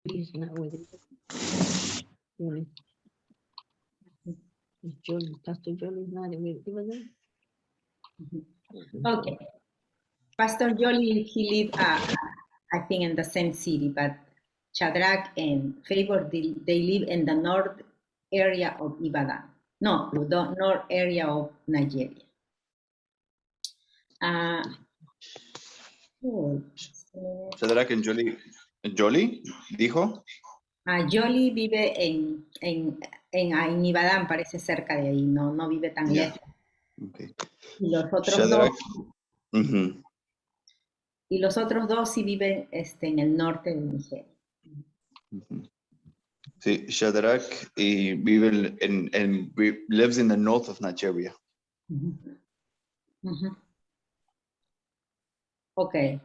He's not with it. Really. Jolie, Pastor Jolie is not with it, was it? Okay. Pastor Jolie, he lived, I think, in the same city, but Shadrach and Favor, they live in the north area of Ibadan. No, the north area of Nigeria. Shadrach and Jolie. ¿Jolie dijo? Jolie vive en Ibadan, parece cerca de ahí, no vive tan lejos. Okay. Y los otros Shadrach. dos. Y los otros dos sí viven en el norte de Nigeria. Sí, Shadrach vive lives in the north of Nigeria. Okay.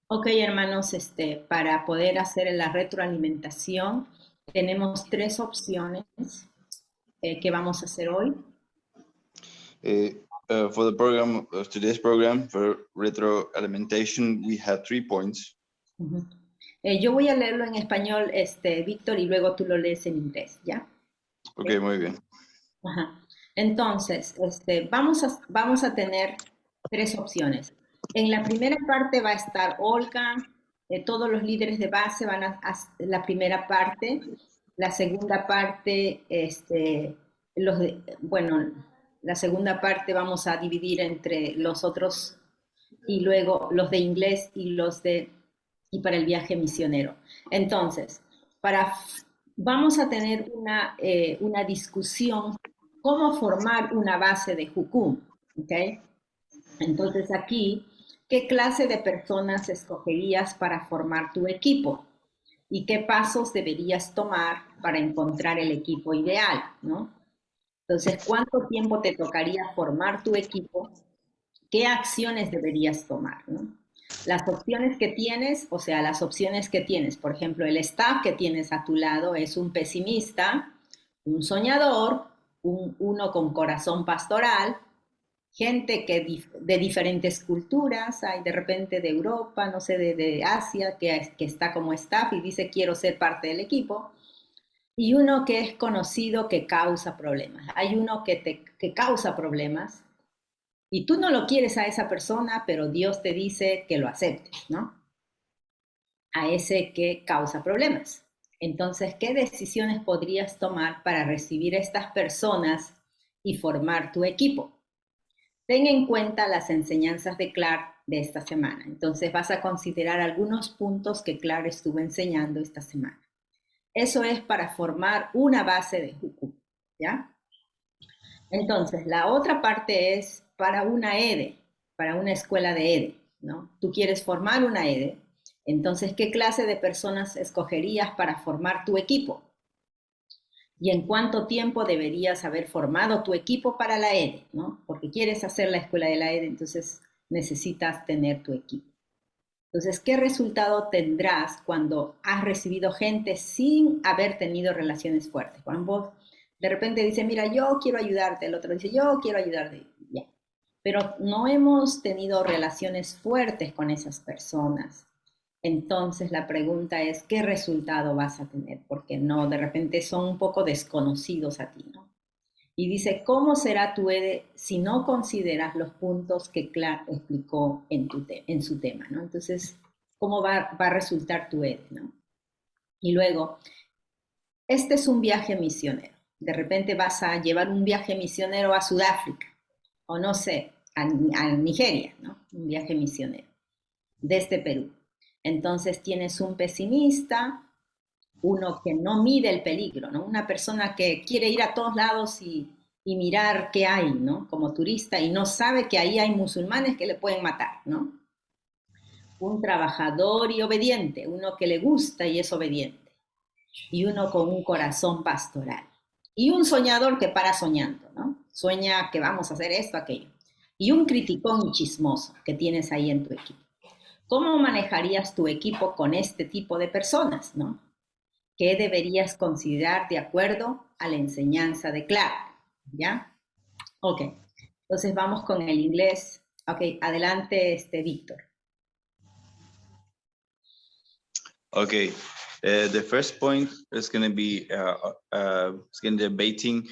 Ok, hermanos, para poder hacer la retroalimentación, tenemos 3 opciones que vamos a hacer hoy. For the program, today's program, for retroalimentation, we have 3 points. Yo voy a leerlo en español, Víctor, y luego tú lo lees en inglés, ¿ya? Ok, muy bien. Entonces, vamos a tener 3 opciones. En la primera parte va a estar Olga, todos los líderes de base van a la primera parte. La segunda parte, la segunda parte vamos a dividir entre los otros y luego los de inglés y para el viaje misionero. Entonces, vamos a tener una discusión cómo formar una base de Jukum, ¿ok? Entonces aquí, ¿qué clase de personas escogerías para formar tu equipo? ¿Y qué pasos deberías tomar para encontrar el equipo ideal, ¿no? Entonces, ¿cuánto tiempo te tocaría formar tu equipo? ¿Qué acciones deberías tomar, ¿no? Las opciones que tienes, por ejemplo, el staff que tienes a tu lado es un pesimista, un soñador, uno con corazón pastoral, gente de diferentes culturas, hay de repente de Europa, no sé, de Asia, que está como staff y dice quiero ser parte del equipo, y uno que es conocido que causa problemas. Hay uno que causa problemas, y tú no lo quieres a esa persona, pero Dios te dice que lo aceptes, ¿no? A ese que causa problemas. Entonces, ¿qué decisiones podrías tomar para recibir a estas personas y formar tu equipo? Ten en cuenta las enseñanzas de Clark de esta semana. Entonces, vas a considerar algunos puntos que Clark estuvo enseñando esta semana. Eso es para formar una base de Jukum, ¿ya? Entonces, la otra parte es para una EDE, para una escuela de EDE, ¿no? Tú quieres formar una EDE, entonces, ¿qué clase de personas escogerías para formar tu equipo? ¿Y en cuánto tiempo deberías haber formado tu equipo para la EDE, ¿no? Porque quieres hacer la escuela de la EDE, entonces necesitas tener tu equipo. Entonces, ¿qué resultado tendrás cuando has recibido gente sin haber tenido relaciones fuertes? Cuando vos de repente dice, mira, yo quiero ayudarte, el otro dice, yo quiero ayudarte, ya. Pero no hemos tenido relaciones fuertes con esas personas. Entonces la pregunta es, ¿qué resultado vas a tener? Porque no, de repente son un poco desconocidos a ti, ¿no? Y dice, ¿cómo será tu EDE si no consideras los puntos que Clark explicó en su tema, ¿no? Entonces, ¿cómo va a resultar tu EDE, ¿no? Y luego, este es un viaje misionero. De repente vas a llevar un viaje misionero a Sudáfrica, o no sé, a Nigeria, ¿no? Un viaje misionero desde Perú. Entonces tienes un pesimista, uno que no mide el peligro, ¿no? Una persona que quiere ir a todos lados y mirar qué hay, ¿no? Como turista y no sabe que ahí hay musulmanes que le pueden matar, ¿no? Un trabajador y obediente, uno que le gusta y es obediente. Y uno con un corazón pastoral. Y un soñador que para soñando, ¿no? Sueña que vamos a hacer esto, aquello. Y un criticón y chismoso que tienes ahí en tu equipo. ¿Cómo manejarías tu equipo con este tipo de personas, no? ¿Qué deberías considerar de acuerdo a la enseñanza de Clark? ¿Ya? Ok. Entonces vamos con el inglés. Ok, adelante, Víctor. Okay, the first point is going to be it's going to debating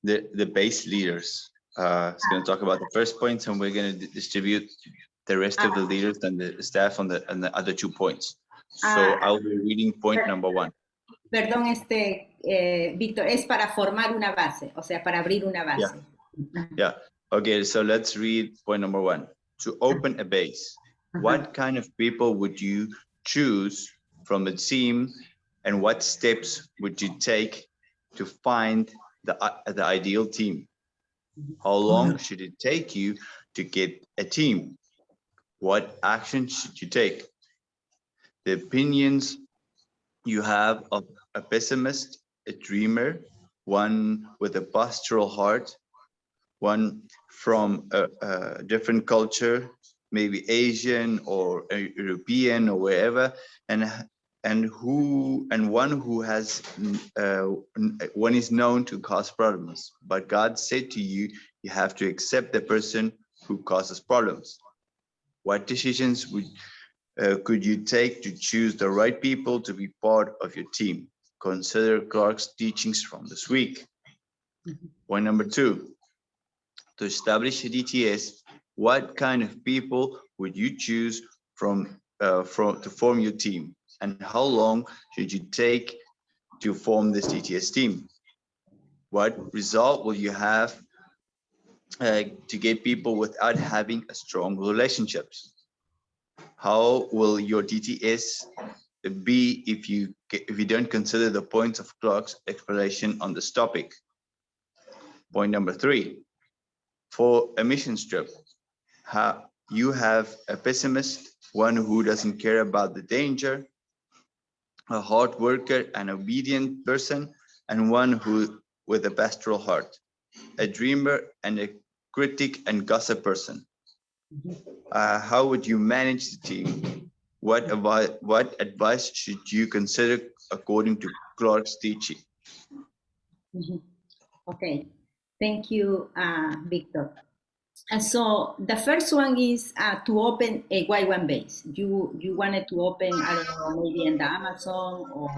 the base leaders. It's going to talk about the first points, and we're going to distribute the rest of the leaders and the staff on the other 2 points. So I'll be reading point number 1. Perdón, Víctor, es para formar una base, o sea, para abrir una base. Yeah. Okay, so let's read point number 1. To open a base, what kind of people would you choose from the team, and what steps would you take to find the ideal team? How long should it take you to get a team? What actions should you take? The opinions you have of a pessimist, a dreamer, one with a pastoral heart, one from a different culture, maybe Asian or European or wherever, and one who has one is known to cause problems. But God said to you, you have to accept the person who causes problems. What decisions could you take to choose the right people to be part of your team? Consider Clark's teachings from this week. Point number 2. To establish a DTS, what kind of people would you choose to form your team? And how long should you take to form this DTS team? What result will you have to get people without having a strong relationships? How will your DTS be if you don't consider the points of Clark's explanation on this topic? Point number 3. For a mission trip, you have a pessimist, one who doesn't care about the danger, a hard worker and obedient person, and one who with a pastoral heart, a dreamer and a critic and gossip person. How would you manage the team? What advice should you consider according to Clark's teaching? Okay, thank you, Victor. And so the first one is to open a Ywam base. You wanted to open, I don't know, maybe in the Amazon or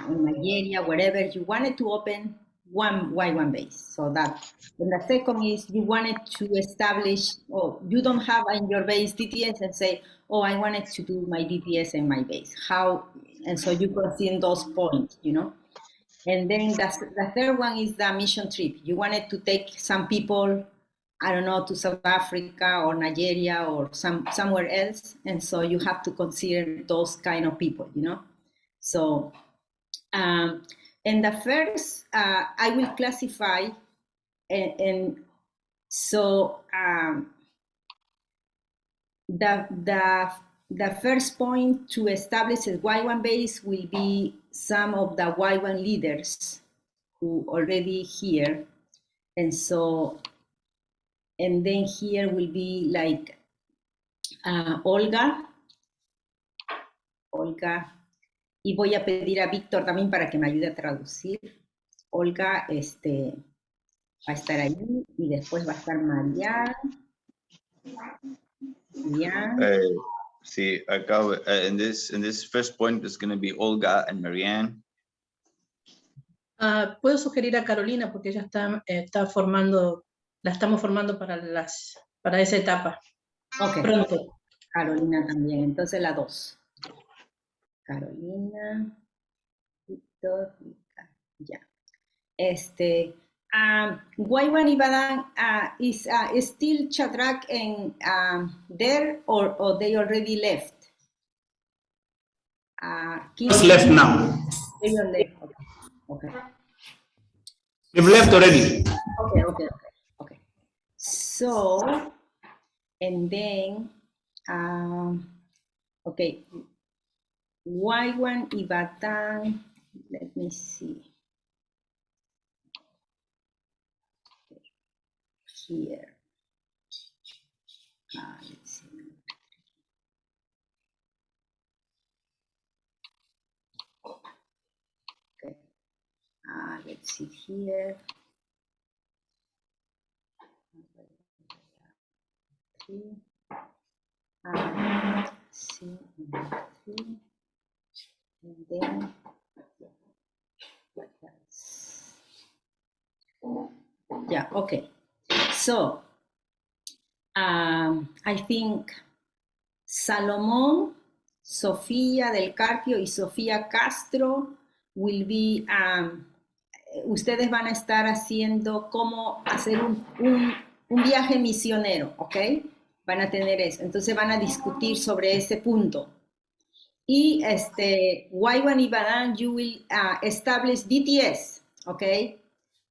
in Nigeria, wherever. You wanted to open one Ywam base. So that. And the second is you wanted to establish, you don't have in your base DTS and say, I wanted to do my DTS in my base. How? And so you consider those points, you know. And then the third one is the mission trip. You wanted to take some people, I don't know, to South Africa or Nigeria or somewhere else. And so you have to consider those kind of people, you know. So, and the first, I will classify, and so the first point to establish a Y1 base will be some of the Y1 leaders who already here. And so, and then here will be like Olga, y voy a pedir a Víctor también para que me ayude a traducir. Olga, va a estar ahí, y después va a estar María. Sí, acá in this first point is going to be Olga and Marianne. Puedo sugerir a Carolina porque ella está formando, la estamos formando para esa etapa. Ok. Pronto. Carolina también, entonces la 2. Carolina, Víctor, ya. Ywam Ibadan is still Shadrach and there, or they already left? Just left now. They are left. Okay. We've left already. Okay. So, and then, okay, Ywam Ibadan, let me see. Here. Let's see. Okay. Let's see here. C, and then what else? Yeah, okay. So I think Salomón, Sofía del Carpio y Sofía Castro will be, ustedes van a estar haciendo cómo hacer un viaje misionero, ¿ok? Van a tener eso. Entonces van a discutir sobre ese punto. Y Ywam y Barnard, you will establish DTS, okay?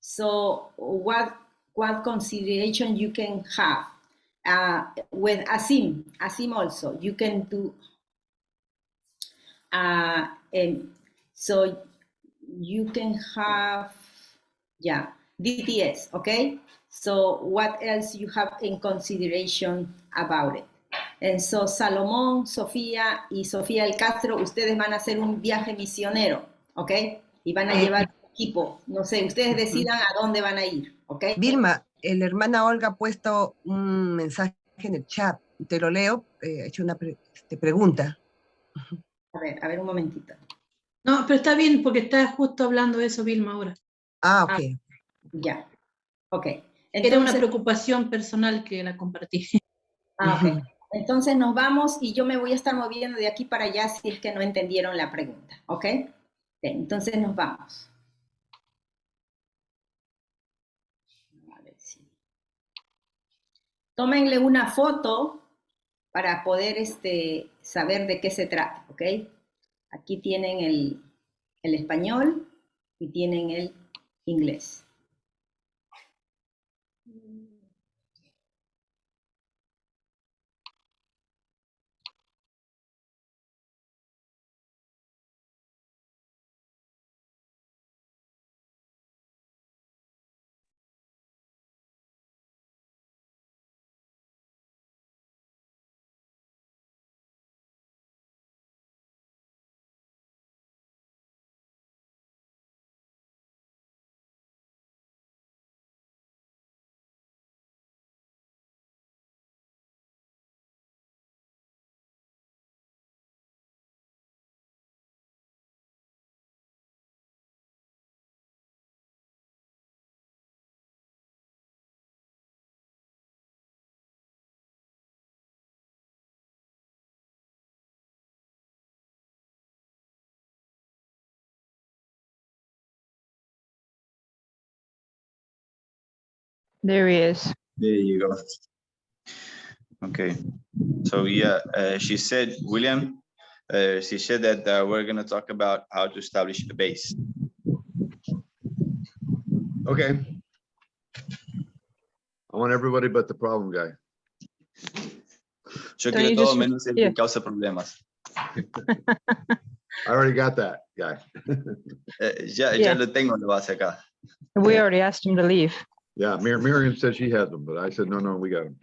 So what consideration you can have with Asim also, you can do, so you can have, yeah, DTS, okay? So what else you have in consideration about it? And so Salomón, Sofía y Sofía del Castro, ustedes van a hacer un viaje misionero, ¿ok? Y van a llevar equipo. No sé, ustedes decidan a dónde van a ir, ¿ok? Vilma, la hermana Olga ha puesto un mensaje en el chat. Te lo leo, ha hecho una pregunta. A ver un momentito. No, pero está bien porque está justo hablando de eso Vilma ahora. Ah, ok. Ya, ok. Era una preocupación personal que la compartí. Ok. Entonces nos vamos y yo me voy a estar moviendo de aquí para allá si es que no entendieron la pregunta, ¿ok? Entonces nos vamos. A ver si. Tómenle una foto para poder saber de qué se trata, ¿ok? Aquí tienen el español y tienen el inglés. There he is. There you go. Okay. So yeah, she said, William, she said that we're going to talk about how to establish a base. Okay. I want everybody but the problem guy. Yo Don't quiero you todo just- menos el yeah. que causa problemas. I already got that guy. Ya Yeah. lo tengo en la base acá. We already asked him to leave. Yeah, Miriam said she has them, but I said, no, we got them.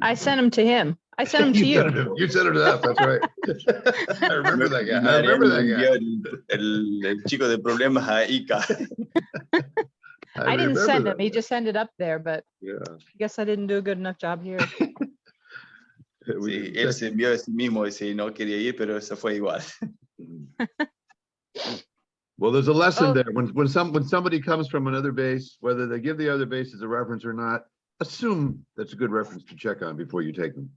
I sent him to him. I sent him to you. You sent him to us, that's right. I remember that guy. I remember that guy. El chico de problemas a Ica. I didn't remember send that him. He guy. just ended up there, but Yeah. I guess I didn't do a good enough job here. We Sí, didn't él check- se envió a sí mismo y si no quería ir, pero eso fue igual. Well, there's a lesson Oh. there. When somebody comes from another base, whether they give the other base as a reference or not, assume that's a good reference to check on before you take them.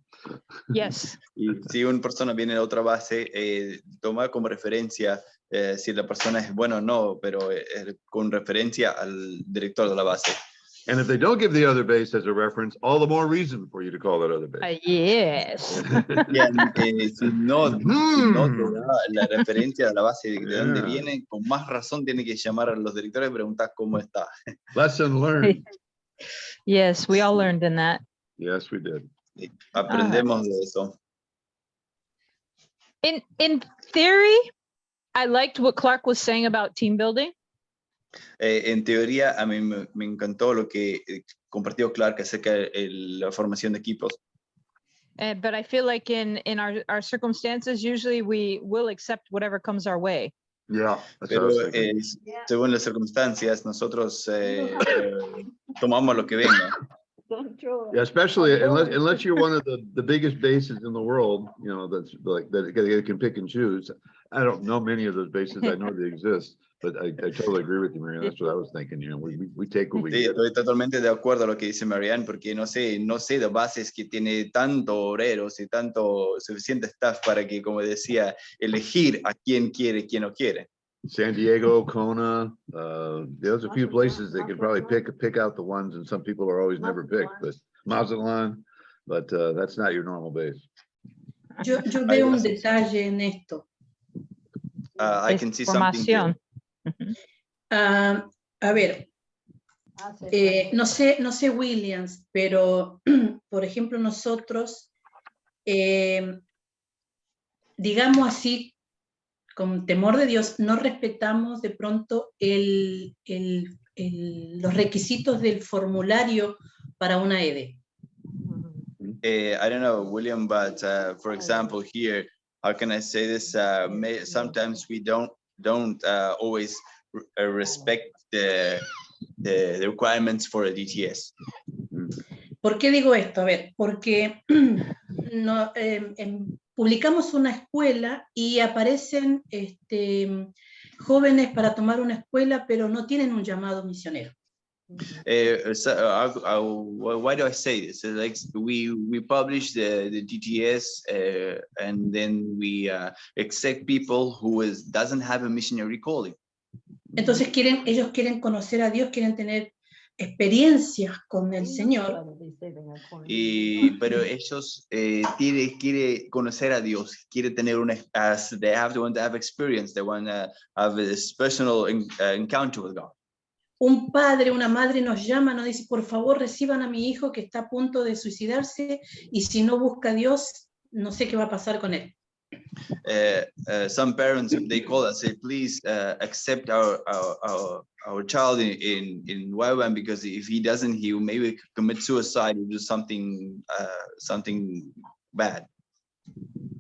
Yes. Y si una persona viene de otra base, toma como referencia si la persona es buena o no, pero con referencia al director de la base. And if they don't give the other base as a reference, all the more reason for you to call that other base. Yes. Y, si no te da la referencia de la base de dónde Yeah. viene, con más razón tiene que llamar a los directores y preguntar cómo está. Lesson learned. Yes, we all learned in that. Yes, we did. Aprendemos de eso. In theory, I liked what Clark was saying about team building. En teoría, a mí me encantó lo que compartió Clark acerca de la formación de equipos. But I feel like in our circumstances, usually we will accept whatever comes our way. Yeah. That's what I Pero was thinking. según las circunstancias, nosotros tomamos lo que venga. Yeah, especially unless you're one of the biggest bases in the world, you know, that's like that can pick and choose. I don't know many of those bases. I know they exist, but I totally agree with you, Marianne. That's what I was thinking. You know, we take what we Sí, get. estoy totalmente de acuerdo a lo que dice Marianne, porque no sé de bases que tiene tanto obreros y tanto suficiente staff para que, como decía, elegir a quién quiere, quién no quiere. San Diego, Kona, there's a few places they could probably pick out the ones, and some people are always never picked, but Mazatlan, but that's not your normal base. Yo veo un detalle en esto. I can see something here. Formación. A ver, no sé Williams, pero por ejemplo nosotros, digamos así, con temor de Dios, no respetamos de pronto los requisitos del formulario para una ED. I don't know, William, but for example, here, how can I say this? Sometimes we don't always respect the requirements for a DTS. ¿Por qué digo esto? A ver, porque no, publicamos una escuela y aparecen jóvenes para tomar una escuela, pero no tienen un llamado misionero. Why do I say this? It's like we publish the DTS and then we accept people who doesn't have a missionary calling. Entonces ellos quieren conocer a Dios, quieren tener experiencias con el Señor. Pero ellos quiere conocer a Dios, quiere tener they want to have experience, they want to have this personal encounter with God. Un padre, una madre nos llama, nos dice, por favor reciban a mi hijo que está a punto de suicidarse y si no busca a Dios, no sé qué va a pasar con él. Some parents, they call us, say, please accept our child in Ywam, because if he doesn't, he will maybe commit suicide or do something bad.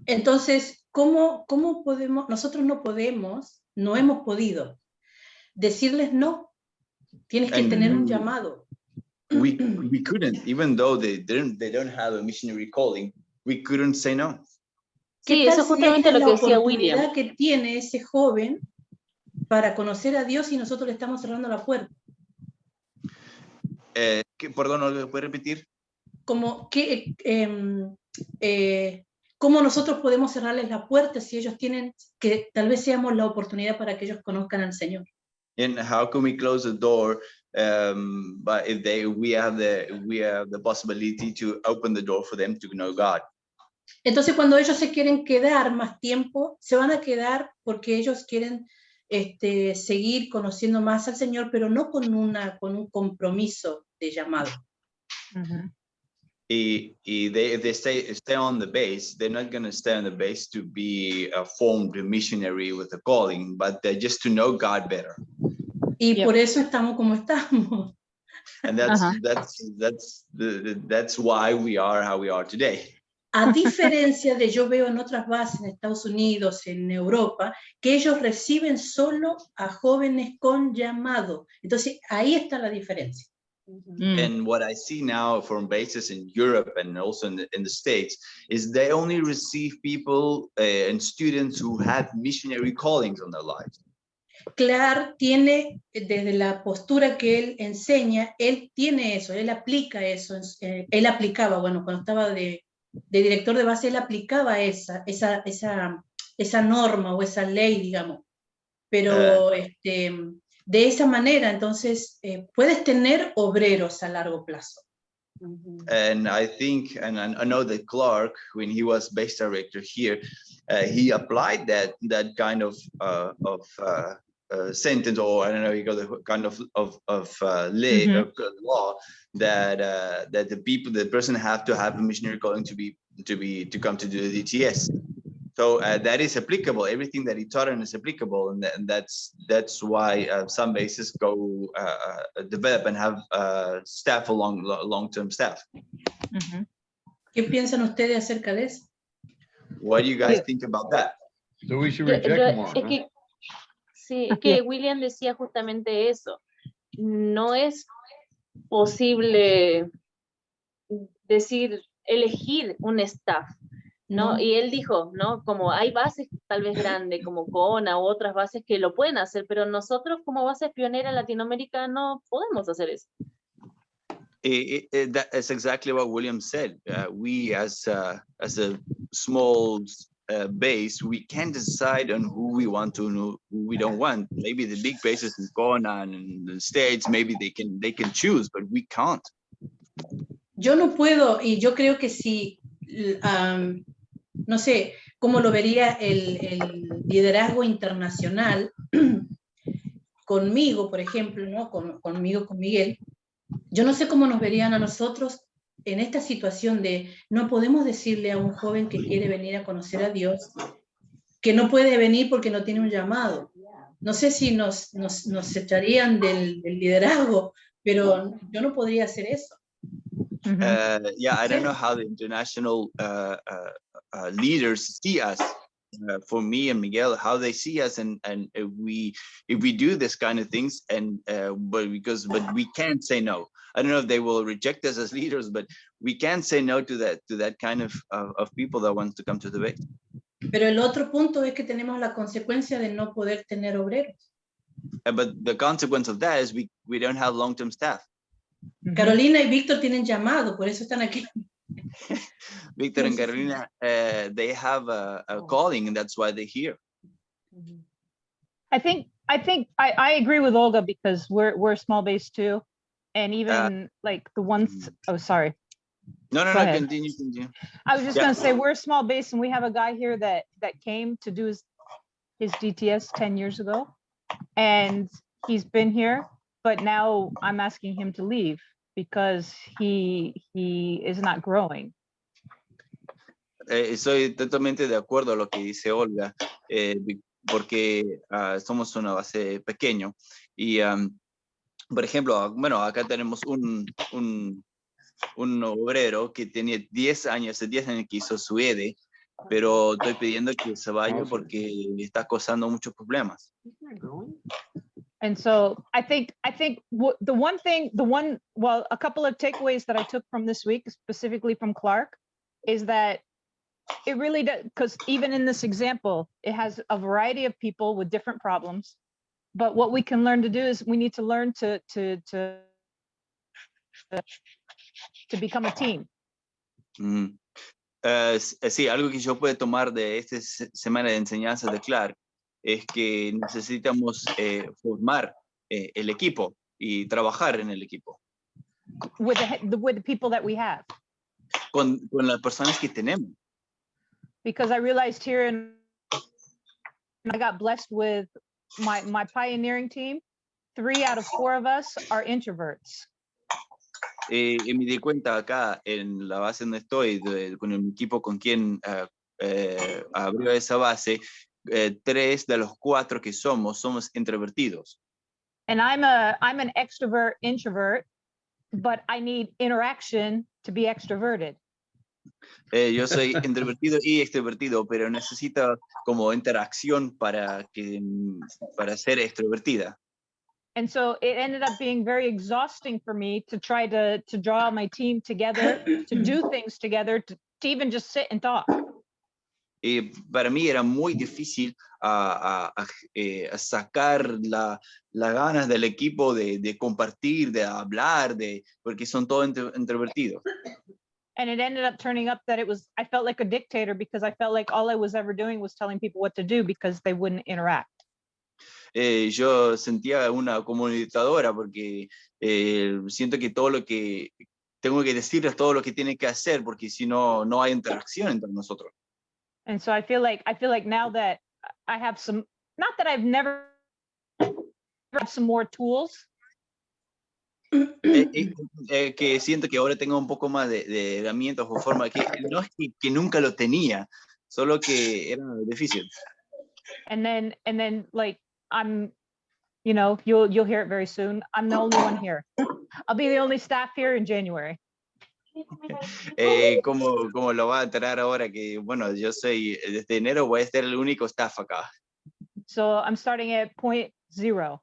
Entonces, ¿cómo podemos? Nosotros no hemos podido decirles no. Tienes que tener un llamado. We couldn't, even though they don't have a missionary calling, we couldn't say no. Sí, eso es justamente lo que decía William. La oportunidad que tiene ese joven para conocer a Dios y nosotros le estamos cerrando la puerta. Perdón, ¿no lo puede repetir? ¿Cómo nosotros podemos cerrarles la puerta si ellos tienen que tal vez seamos la oportunidad para que ellos conozcan al Señor? And how can we close the door? But if we have the possibility to open the door for them to know God. Entonces, cuando ellos se quieren quedar más tiempo, se van a quedar porque ellos quieren seguir conociendo más al Señor, pero no con un compromiso de llamado. If they stay on the base, they're not going to stay on the base to be a formed missionary with a calling, but just to know God better. Y por eso estamos como estamos. And that's why we are how we are today. A diferencia de yo veo en otras bases en Estados Unidos, en Europa, que ellos reciben solo a jóvenes con llamado. Entonces, ahí está la diferencia. And what I see now from bases in Europe and also in the States is they only receive people and students who have missionary callings on their lives. Clark tiene, desde la postura que él enseña, él tiene eso, él aplica eso. Él aplicaba, bueno, cuando estaba de director de base, él aplicaba esa norma o esa ley, digamos. Pero de esa manera, entonces, puedes tener obreros a largo plazo. And I think, and I know that Clark, when he was base director here, he applied that kind of sentence, or I don't know, you got the kind of law that the person have to have a missionary calling to come to do the DTS. So that is applicable. Everything that he taught is applicable, and that's why some bases go develop and have staff long-term staff. ¿Qué piensan ustedes acerca de eso? What do you guys think about that? So we should reject them all. Es que William decía justamente eso. No es posible decir, elegir un staff, ¿no? No. Y él dijo, ¿no? Como hay bases tal vez grandes, como CONA u otras bases que lo pueden hacer, pero nosotros como base pionera en Latinoamérica no podemos hacer eso. That's exactly what William said. We, as a small base, we can't decide on who we want to know, who we don't want. Maybe the big bases in Ghana and in the States, maybe they can choose, but we can't. Yo no puedo, y yo creo que si, no sé, cómo lo vería el liderazgo internacional conmigo, por ejemplo, ¿no? Conmigo, con Miguel, yo no sé cómo nos verían a nosotros en esta situación de no podemos decirle a un joven que quiere venir a conocer a Dios que no puede venir porque no tiene un llamado. No sé si nos echarían del liderazgo, pero yo no podría hacer eso. Yeah, I don't know how the international leaders see us. For me and Miguel, how they see us, and if we do this kind of things, and but we can't say no. I don't know if they will reject us as leaders, but we can't say no to that kind of people that want to come to the base. Pero el otro punto es que tenemos la consecuencia de no poder tener obreros. But the consequence of that is we don't have long-term staff. Carolina y Víctor tienen llamado, por eso están aquí. Victor and Carolina, they have a calling, and that's why they're here. I think I agree with Olga because we're a small base too. And even like the ones, oh, sorry. No, Go ahead. continue. I was just Yeah. gonna say, we're a small base and we have a guy here that came to do his DTS 10 years ago. And he's been here, but now I'm asking him to leave because he is not growing. Estoy totalmente de acuerdo a lo que dice Olga, porque somos una base pequeño y, por ejemplo, bueno, acá tenemos un obrero que tenía 10 años que hizo su EDE, pero estoy pidiendo que se vaya porque está causando muchos problemas. And so I think a couple of takeaways that I took from this week, specifically from Clark, is that it really does, because even in this example, it has a variety of people with different problems. But what we can learn to do is we need to learn to become a team. Sí, algo que yo puedo tomar de esta semana de enseñanzas de Clark es que necesitamos formar el equipo y trabajar en el equipo. With the people that we have. Con las personas que tenemos. Because I realized here I got blessed with my pioneering team. 3 out of 4 of us are introverts. Y me di cuenta acá en la base donde estoy, con el equipo con quien abrió esa base, 3 de los 4 que somos introvertidos. And I'm an extrovert introvert, but I need interaction to be extroverted. Yo soy introvertido y extrovertido, pero necesito como interacción para ser extrovertida. And so it ended up being very exhausting for me to try to draw my team together, to do things together, to even just sit and talk. Y para mí era muy difícil sacar las ganas del equipo de compartir, de hablar, porque son todos introvertidos. And it ended up turning up that I felt like a dictator because I felt like all I was ever doing was telling people what to do because they wouldn't interact. Yo sentía una como dictadora porque siento que todo lo que tengo que decirles todo lo que tienen que hacer porque si no hay interacción entre nosotros. And so I feel like now that I have some, not that I've never had some more tools. Que siento que ahora tengo un poco más de herramientas o forma que no es que nunca lo tenía, solo que era difícil. And then like I'm, you'll hear it very soon. I'm the only one here. I'll be the only staff here in January. Como lo va a enterar ahora que, bueno, yo soy, desde enero voy a ser el único staff acá. So I'm starting at 0.0.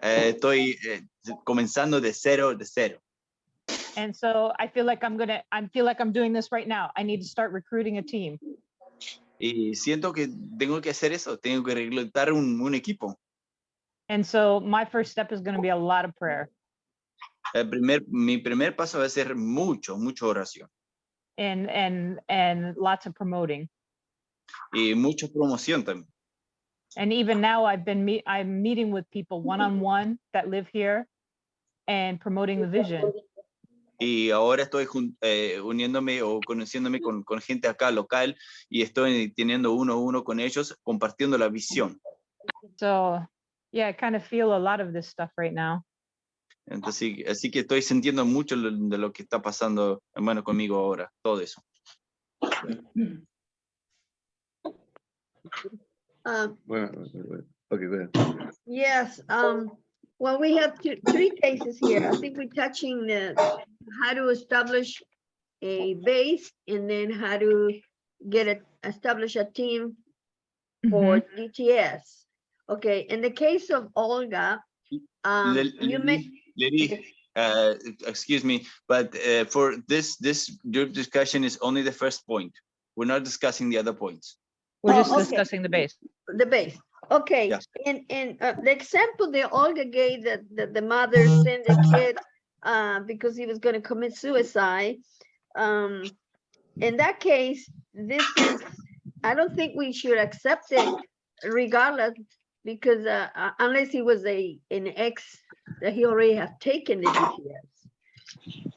Estoy comenzando de cero. And so I feel like I'm doing this right now. I need to start recruiting a team. Y siento que tengo que hacer eso, tengo que reclutar un equipo. And so my first step is going to be a lot of prayer Mi primer paso va a ser mucha oración and lots of promoting. y mucha promoción también. And even now I'm meeting with people one-on-one that live here and promoting the vision. Y ahora estoy uniéndome o conociéndome con gente acá local y estoy teniendo uno a uno con ellos, compartiendo la visión. So yeah, I kind of feel a lot of this stuff right now. Entonces, así que estoy sintiendo mucho de lo que está pasando, hermano, conmigo ahora, todo eso. Wait. Okay, go ahead. Yes, well, we have three cases here. I think we're touching how to establish a base and then how to establish a team for DTS. Okay, in the case of Olga, Excuse me, but for this group discussion is only the first point. We're not discussing the other points. We're just okay. discussing the base. The base. Okay. Yes. In the example that Olga gave that the mother sent the kid because he was going to commit suicide. In that case, I don't think we should accept it regardless, because unless he was an ex that he already have taken the DTS,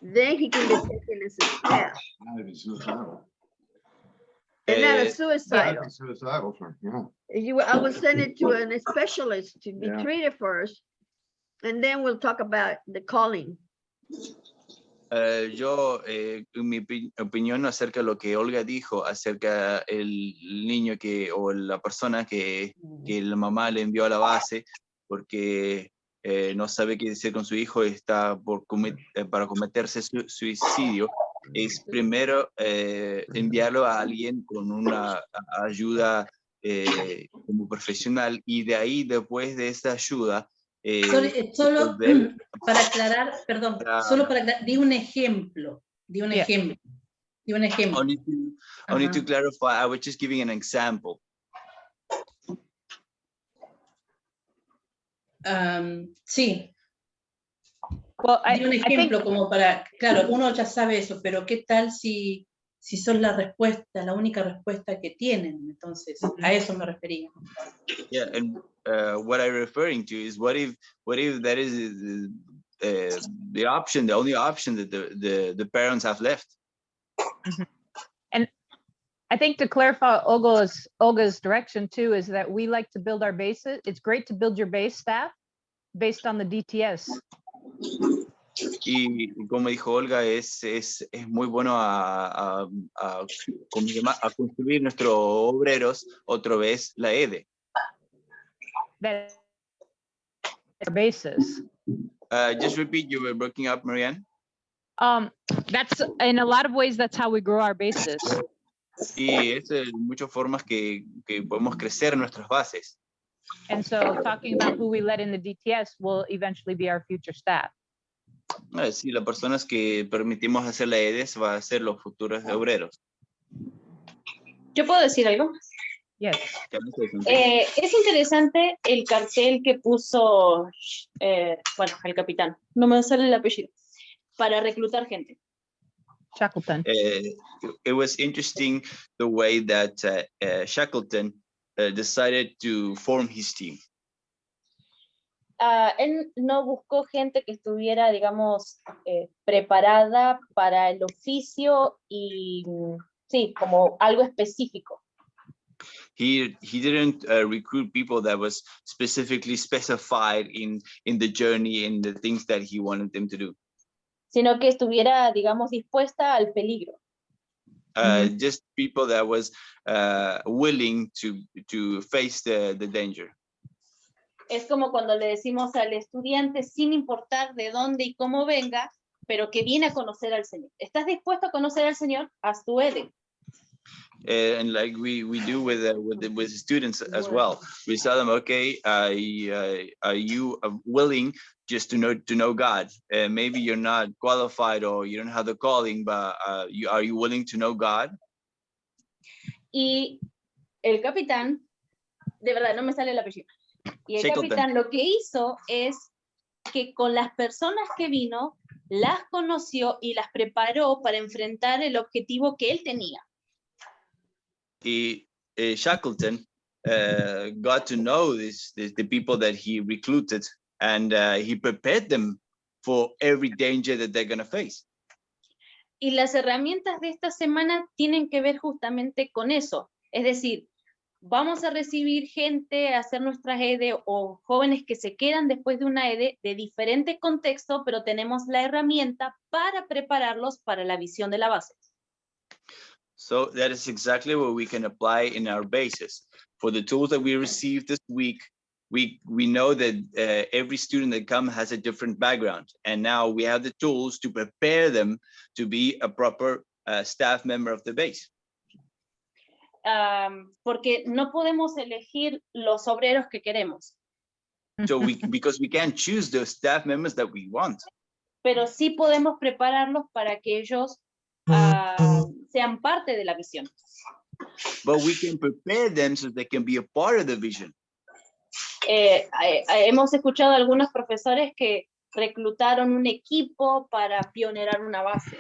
then he can be taken as a staff. And not a suicidal. Suicidal, sure, yeah. I will send it to a specialist to be Yeah. treated first, and then we'll talk about the calling. Yo, mi opinión acerca de lo que Olga dijo, acerca el niño o la persona que la mamá le envió a la base porque no sabe qué hacer con su hijo, está para cometerse suicidio, es primero enviarlo a alguien con una ayuda como profesional, y de ahí, después de esta ayuda, Solo para aclarar, perdón, solo para aclarar, di un ejemplo. Only to clarify, I was just giving an example. Sí. Well, Di un ejemplo como para, claro, uno ya sabe eso, pero ¿qué tal si son la única respuesta que tienen? Entonces, a eso me refería. Yeah, and what I'm referring to is what if that is the option, the only option that the parents have left. And I think to clarify Olga's direction too is that we like to build our bases. It's great to build your base staff based on the DTS. Y como dijo Olga, es muy bueno a construir nuestros obreros otra vez la EDE. That basis. Just repeat, you were breaking up, Marianne. That's in a lot of ways, that's how we grow our bases. Y es de muchas formas que podemos crecer nuestras bases. And so talking about who we let in the DTS will eventually be our future staff. Sí, las personas que permitimos hacer la EDES va a ser los futuros obreros. ¿Yo puedo decir algo? Yes. Es interesante el cartel que puso, bueno, el capitán, no me sale el apellido, para reclutar gente. Shackleton. It was interesting the way that Shackleton decided to form his team. Él no buscó gente que estuviera, digamos, preparada para el oficio y, sí, como algo específico. He didn't recruit people that was specifically specified in the journey and the things that he wanted them to do. Sino que estuviera, digamos, dispuesta al peligro. Just people that was willing to face the danger. Es como cuando le decimos al estudiante, sin importar de dónde y cómo venga, pero que viene a conocer al Señor. ¿Estás dispuesto a conocer al Señor? Haz tu EDE. And like we do with the students as well. We tell them, okay, are you willing just to know God. Maybe you're not qualified or you don't have the calling, but are you willing to know God? Y el capitán, de verdad, no me sale el apellido. Y el Shackleton. capitán lo que hizo es que con las personas que vino, las conoció y las preparó para enfrentar el objetivo que él tenía. Y Shackleton got to know the people that he recruited, and he prepared them for every danger that they're going to face. Y las herramientas de esta semana tienen que ver justamente con eso. Es decir, vamos a recibir gente a hacer nuestras EDE o jóvenes que se quedan después de una EDE de diferente contexto, pero tenemos la herramienta para prepararlos para la visión de la base. So that is exactly what we can apply in our bases. For the tools that we received this week, we know that every student that comes has a different background. And now we have the tools to prepare them to be a proper staff member of the base. Porque no podemos elegir los obreros que queremos, So because we can't choose the staff members that we want, pero sí podemos prepararlos para que ellos sean parte de la visión. but we can prepare them so they can be a part of the vision. Hemos escuchado a algunos profesores que reclutaron un equipo para pionerar una base.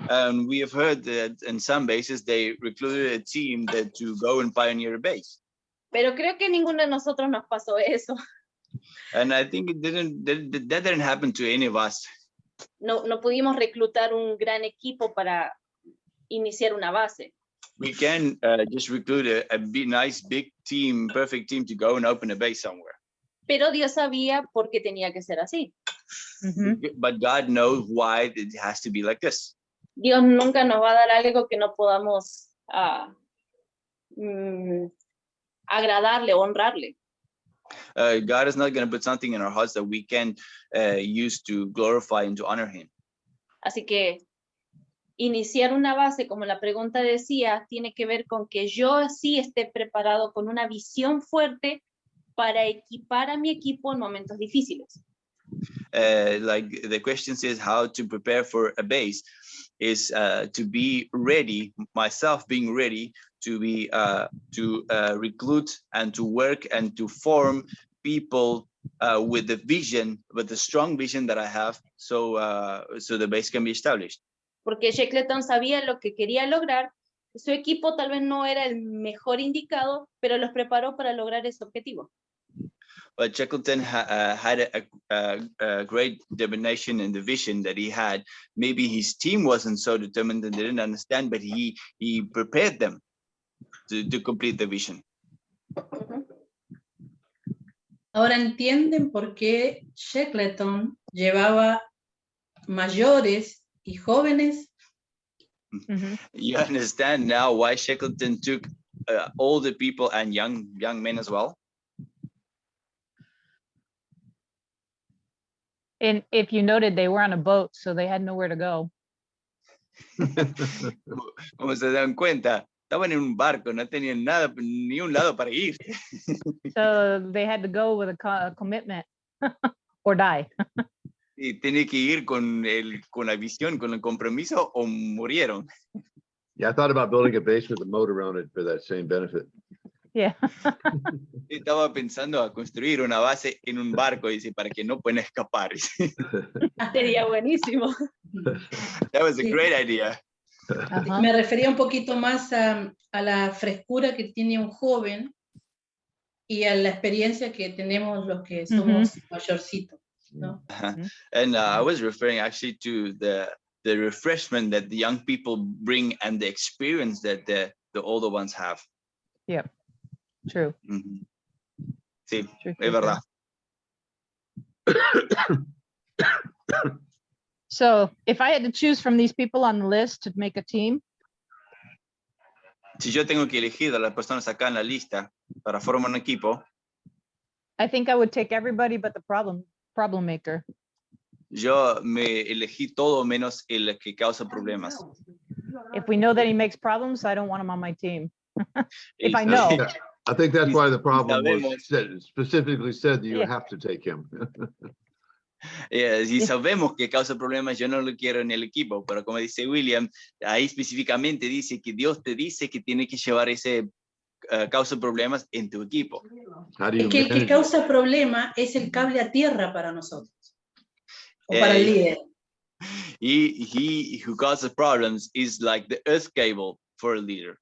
And we have heard that in some bases they recruited a team to go and pioneer a base. Pero creo que ninguno de nosotros nos pasó eso. And I think that didn't happen to any of us. No pudimos reclutar un gran equipo para iniciar una base. We can just recruit a nice big team, perfect team to go and open a base somewhere. Pero Dios sabía por qué tenía que ser así. But God knows why it has to be like this. Dios nunca nos va a dar algo que no podamos agradarle, honrarle. God is not going to put something in our hearts that we can use to glorify and to honor him. Así que iniciar una base, como la pregunta decía, tiene que ver con que yo sí esté preparado con una visión fuerte para equipar a mi equipo en momentos difíciles. Like the question says, how to prepare for a base is to be ready, myself being ready to be to recruit and to work and to form people with the vision, with the strong vision that I have, so the base can be established. Porque Shackleton sabía lo que quería lograr, su equipo tal vez no era el mejor indicado, pero los preparó para lograr ese objetivo. But Shackleton had a great determination in the vision that he had. Maybe his team wasn't so determined and they didn't understand, but he prepared them to complete the vision. Ahora entienden por qué Shackleton llevaba mayores y jóvenes. You understand now why Shackleton took older people and young men as well? And if you noted, they were on a boat, so they had nowhere to go. Como se dan cuenta, estaban en un barco, no tenían nada, ni un lado para ir. So they had to go with a commitment or die. Y tiene que ir con la visión, con el compromiso, o murieron. Yeah, I thought about building a base with a moat around it for that same benefit. Yeah. Estaba pensando a construir una base en un barco, dice, para que no puedan escapar. Sería buenísimo. That was a great idea. Me refería un poquito más a la frescura que tiene un joven y a la experiencia que tenemos los que somos mayorcitos, ¿no? And I was referring actually to the refreshment that the young people bring and the experience that the older ones have. Yep. True. Sí, True, es verdad. So if I had to choose from these people on the list to make a team, Si yo tengo que elegir a las personas acá en la lista para formar un equipo, I think I would take everybody but the problem maker. yo me elegí todo menos el que causa problemas. If we know that he makes problems, I don't want him on my team. If I Y- know. I think that's why the problem Sabemos. was specifically said that you Yeah. have to take him. Si sabemos que causa problemas, yo no lo quiero en el equipo, pero como dice William, ahí específicamente dice que Dios te dice que tiene que llevar ese causa problemas en tu equipo. How do you Es que el que manage it? causa problema es el cable a tierra para nosotros. O para el líder. He who causes problems is like the earth cable for a leader.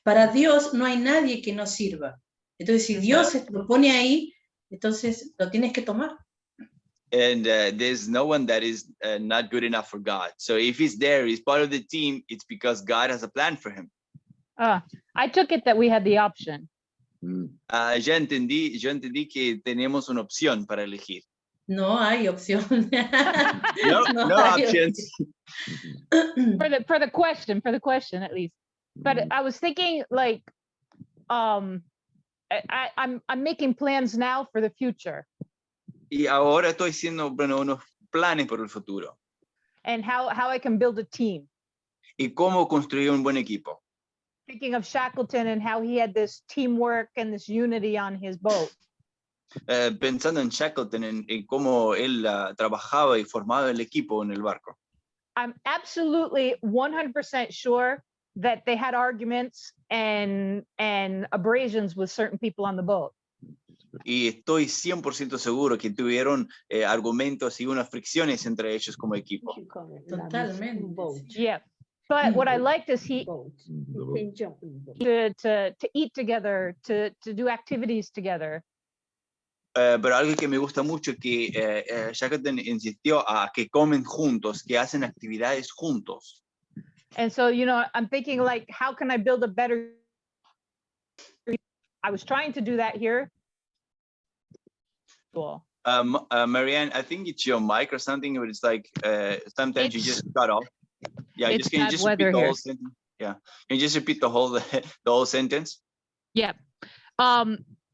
Para Dios no hay nadie que nos sirva. Entonces, si Dios lo pone ahí, entonces lo tienes que tomar. And there's no one that is not good enough for God. So if he's there, he's part of the team, it's because God has a plan for him. I took it that we had the option. Yo entendí que tenemos una opción para elegir. No hay opción. No hay options. For the question at least. But I was thinking like, I'm making plans now for the future. Y ahora estoy haciendo unos planes por el futuro. And how I can build a team. Y cómo construir un buen equipo. Thinking of Shackleton and how he had this teamwork and this unity on his boat. Pensando en Shackleton, en cómo él trabajaba y formaba el equipo en el barco. I'm absolutely 100% sure that they had arguments and abrasions with certain people on the boat. Y estoy 100% seguro que tuvieron argumentos y unas fricciones entre ellos como equipo. Totalmente. Yeah. But what I liked is he to eat together, to do activities together. Pero algo que me gusta mucho es que Shackleton insistió a que comen juntos, que hacen actividades juntos. And so, I'm thinking like, how can I build a better? I was trying to do that here. Cool. Marianne, I think it's your mic or something, but it's like sometimes you just cut off. Yeah, It's can you bad just weather repeat the here. whole sentence? Yeah, can you just repeat the whole sentence? Yeah.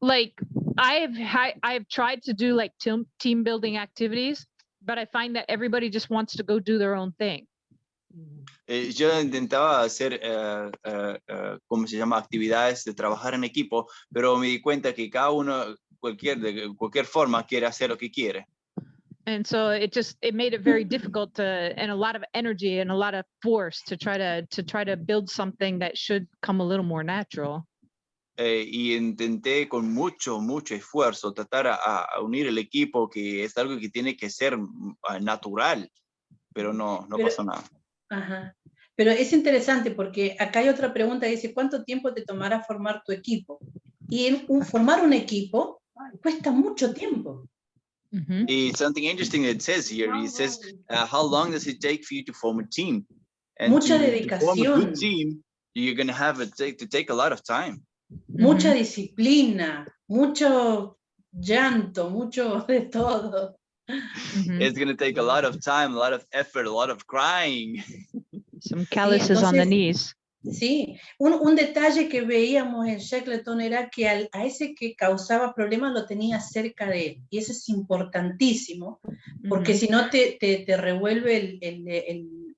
Like I've tried to do like team building activities, but I find that everybody just wants to go do their own thing. Yo intentaba hacer, ¿cómo se llama? Actividades de trabajar en equipo, pero me di cuenta que cada uno, de cualquier forma, quiere hacer lo que quiere. And so it made it very difficult and a lot of energy and a lot of force to try to build something that should come a little more natural. Y intenté con mucho esfuerzo tratar a unir el equipo, que es algo que tiene que ser natural, pero no pasó nada. Ajá. Pero es interesante porque acá hay otra pregunta que dice, ¿cuánto tiempo te tomará formar tu equipo? Y formar un equipo cuesta mucho tiempo. It's something interesting that it says here. It says, how long does it take for you to form a team? And Mucha to form a dedicación. good team, you're going to have to take a lot of time. Mucha disciplina, mucho llanto, mucho de todo. It's going to take a lot of time, a lot of effort, a lot of crying. Some calluses on the knees. Sí, un detalle que veíamos en Shackleton era que a ese que causaba problemas lo tenía cerca de él, y eso es importantísimo, porque si no te revuelve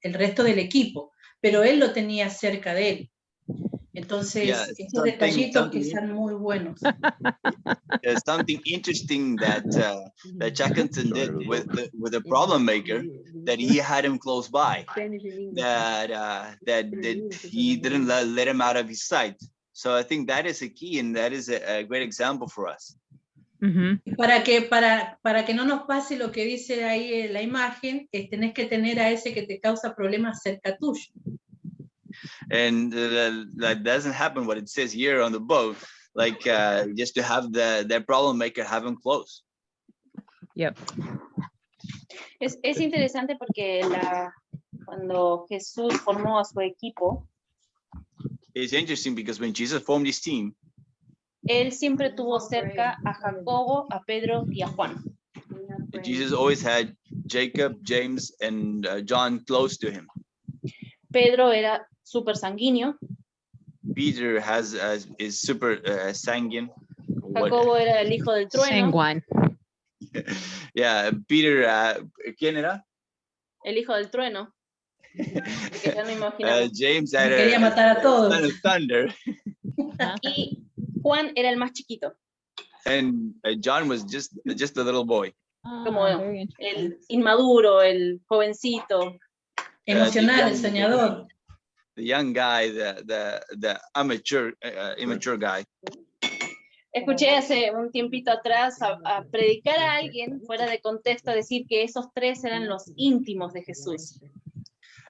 el resto del equipo, pero él lo tenía cerca de él. Entonces, esos detallitos que son muy buenos. Something interesting that Shackleton did with the problem maker, that he had him close by, that he didn't let him out of his sight. So I think that is a key, and that is a great example for us. Para que no nos pase lo que dice ahí en la imagen, tenés que tener a ese que te causa problemas cerca tuyo. And that doesn't happen what it says here on the boat, like just to have the problem maker have him close. Yep. Es interesante porque cuando Jesús formó a su equipo, It's interesting because when Jesus formed his team, él siempre tuvo cerca a Jacobo, a Pedro y a Juan. Jesus always had Jacob, James, and John close to him. Pedro era súper sanguíneo. Peter is super sanguine. Jacobo era el hijo del trueno. Sanguine. Yeah, Peter, ¿quién era? El hijo del trueno. Que ya no imaginaba. James quería matar a todos. Son of thunder. Y Juan era el más chiquito. And John was just a little boy. Como very interesting. el inmaduro, el jovencito. Emocional, el young- soñador. The young guy, the immature guy. Escuché hace un tiempito atrás a predicar a alguien fuera de contexto, decir que esos tres eran los íntimos de Jesús.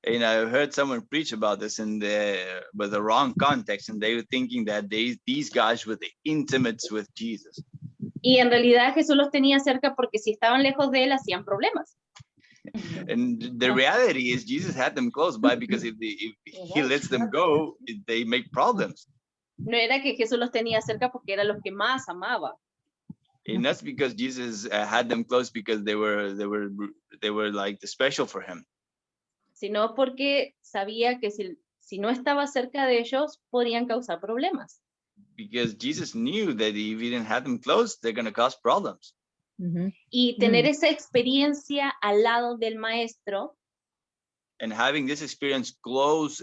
And I heard someone preach about this with the wrong context, and they were thinking that these guys were the intimates with Jesus. Y en realidad Jesús los tenía cerca porque si estaban lejos de él hacían problemas. And the reality is Jesus had them close by, because if he lets them go, they make problems. No era que Jesús los tenía cerca porque eran los que más amaba, And that's because Jesus had them close because they were like special for him. sino porque sabía que si no estaba cerca de ellos podrían causar problemas. Because Jesus knew that if he didn't have them close, they're going to cause problems. Y tener esa experiencia al lado del maestro And having this experience close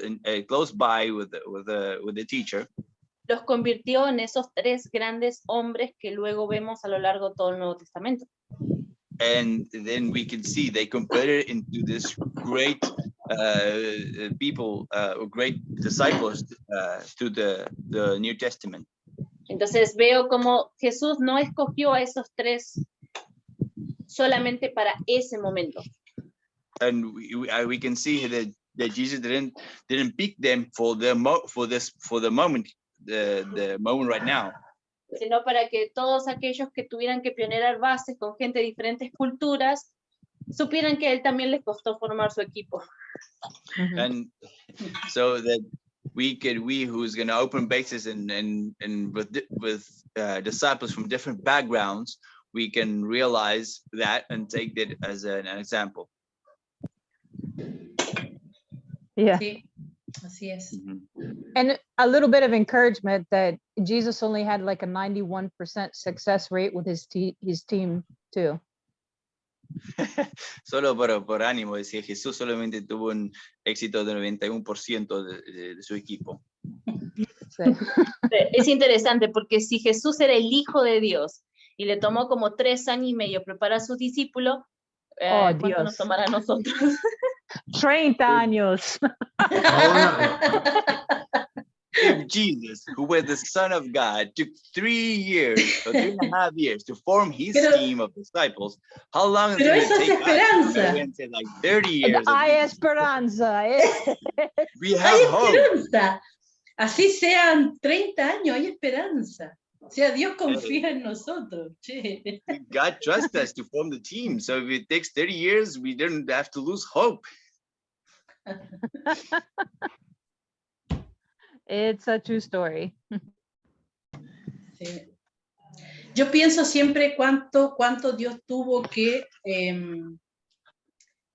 by with the teacher, los convirtió en esos tres grandes hombres que luego vemos a lo largo de todo el Nuevo Testamento. and then we can see they converted into this great people, great disciples through the New Testament. Entonces veo como Jesús no escogió a esos tres solamente para ese momento, And we can see that Jesus didn't pick them for the moment, the moment right now. sino para que todos aquellos que tuvieran que pionerar bases con gente de diferentes culturas supieran que a él también les costó formar su equipo. And so that we who's going to open bases and with disciples from different backgrounds, we can realize that and take that as an example. Yeah. Sí, así es. And a little bit of encouragement that Jesus only had like a 91% success rate with his team too. Solo por ánimo, decía Jesús solamente tuvo un éxito del 91% de su equipo. So, Es interesante porque si Jesús era el Hijo de Dios y le tomó como 3 años y medio preparar a sus discípulos, ¿cuánto Dios. nos tomará a nosotros? 30 años. If Jesus, who was the Son of God, took 3 years or 3.5 years to form his team of disciples, how long is Pero it eso going es to take us? esperanza. I went to like 30 years. at Hay least. esperanza. We have Hay hope. esperanza. Así sean 30 años, hay esperanza. O sea, Dios confía en nosotros. Che. God trusts us to form the team. So if it takes 30 years, we don't have to lose hope. It's a true story. Sí. Yo pienso siempre cuánto Dios tuvo que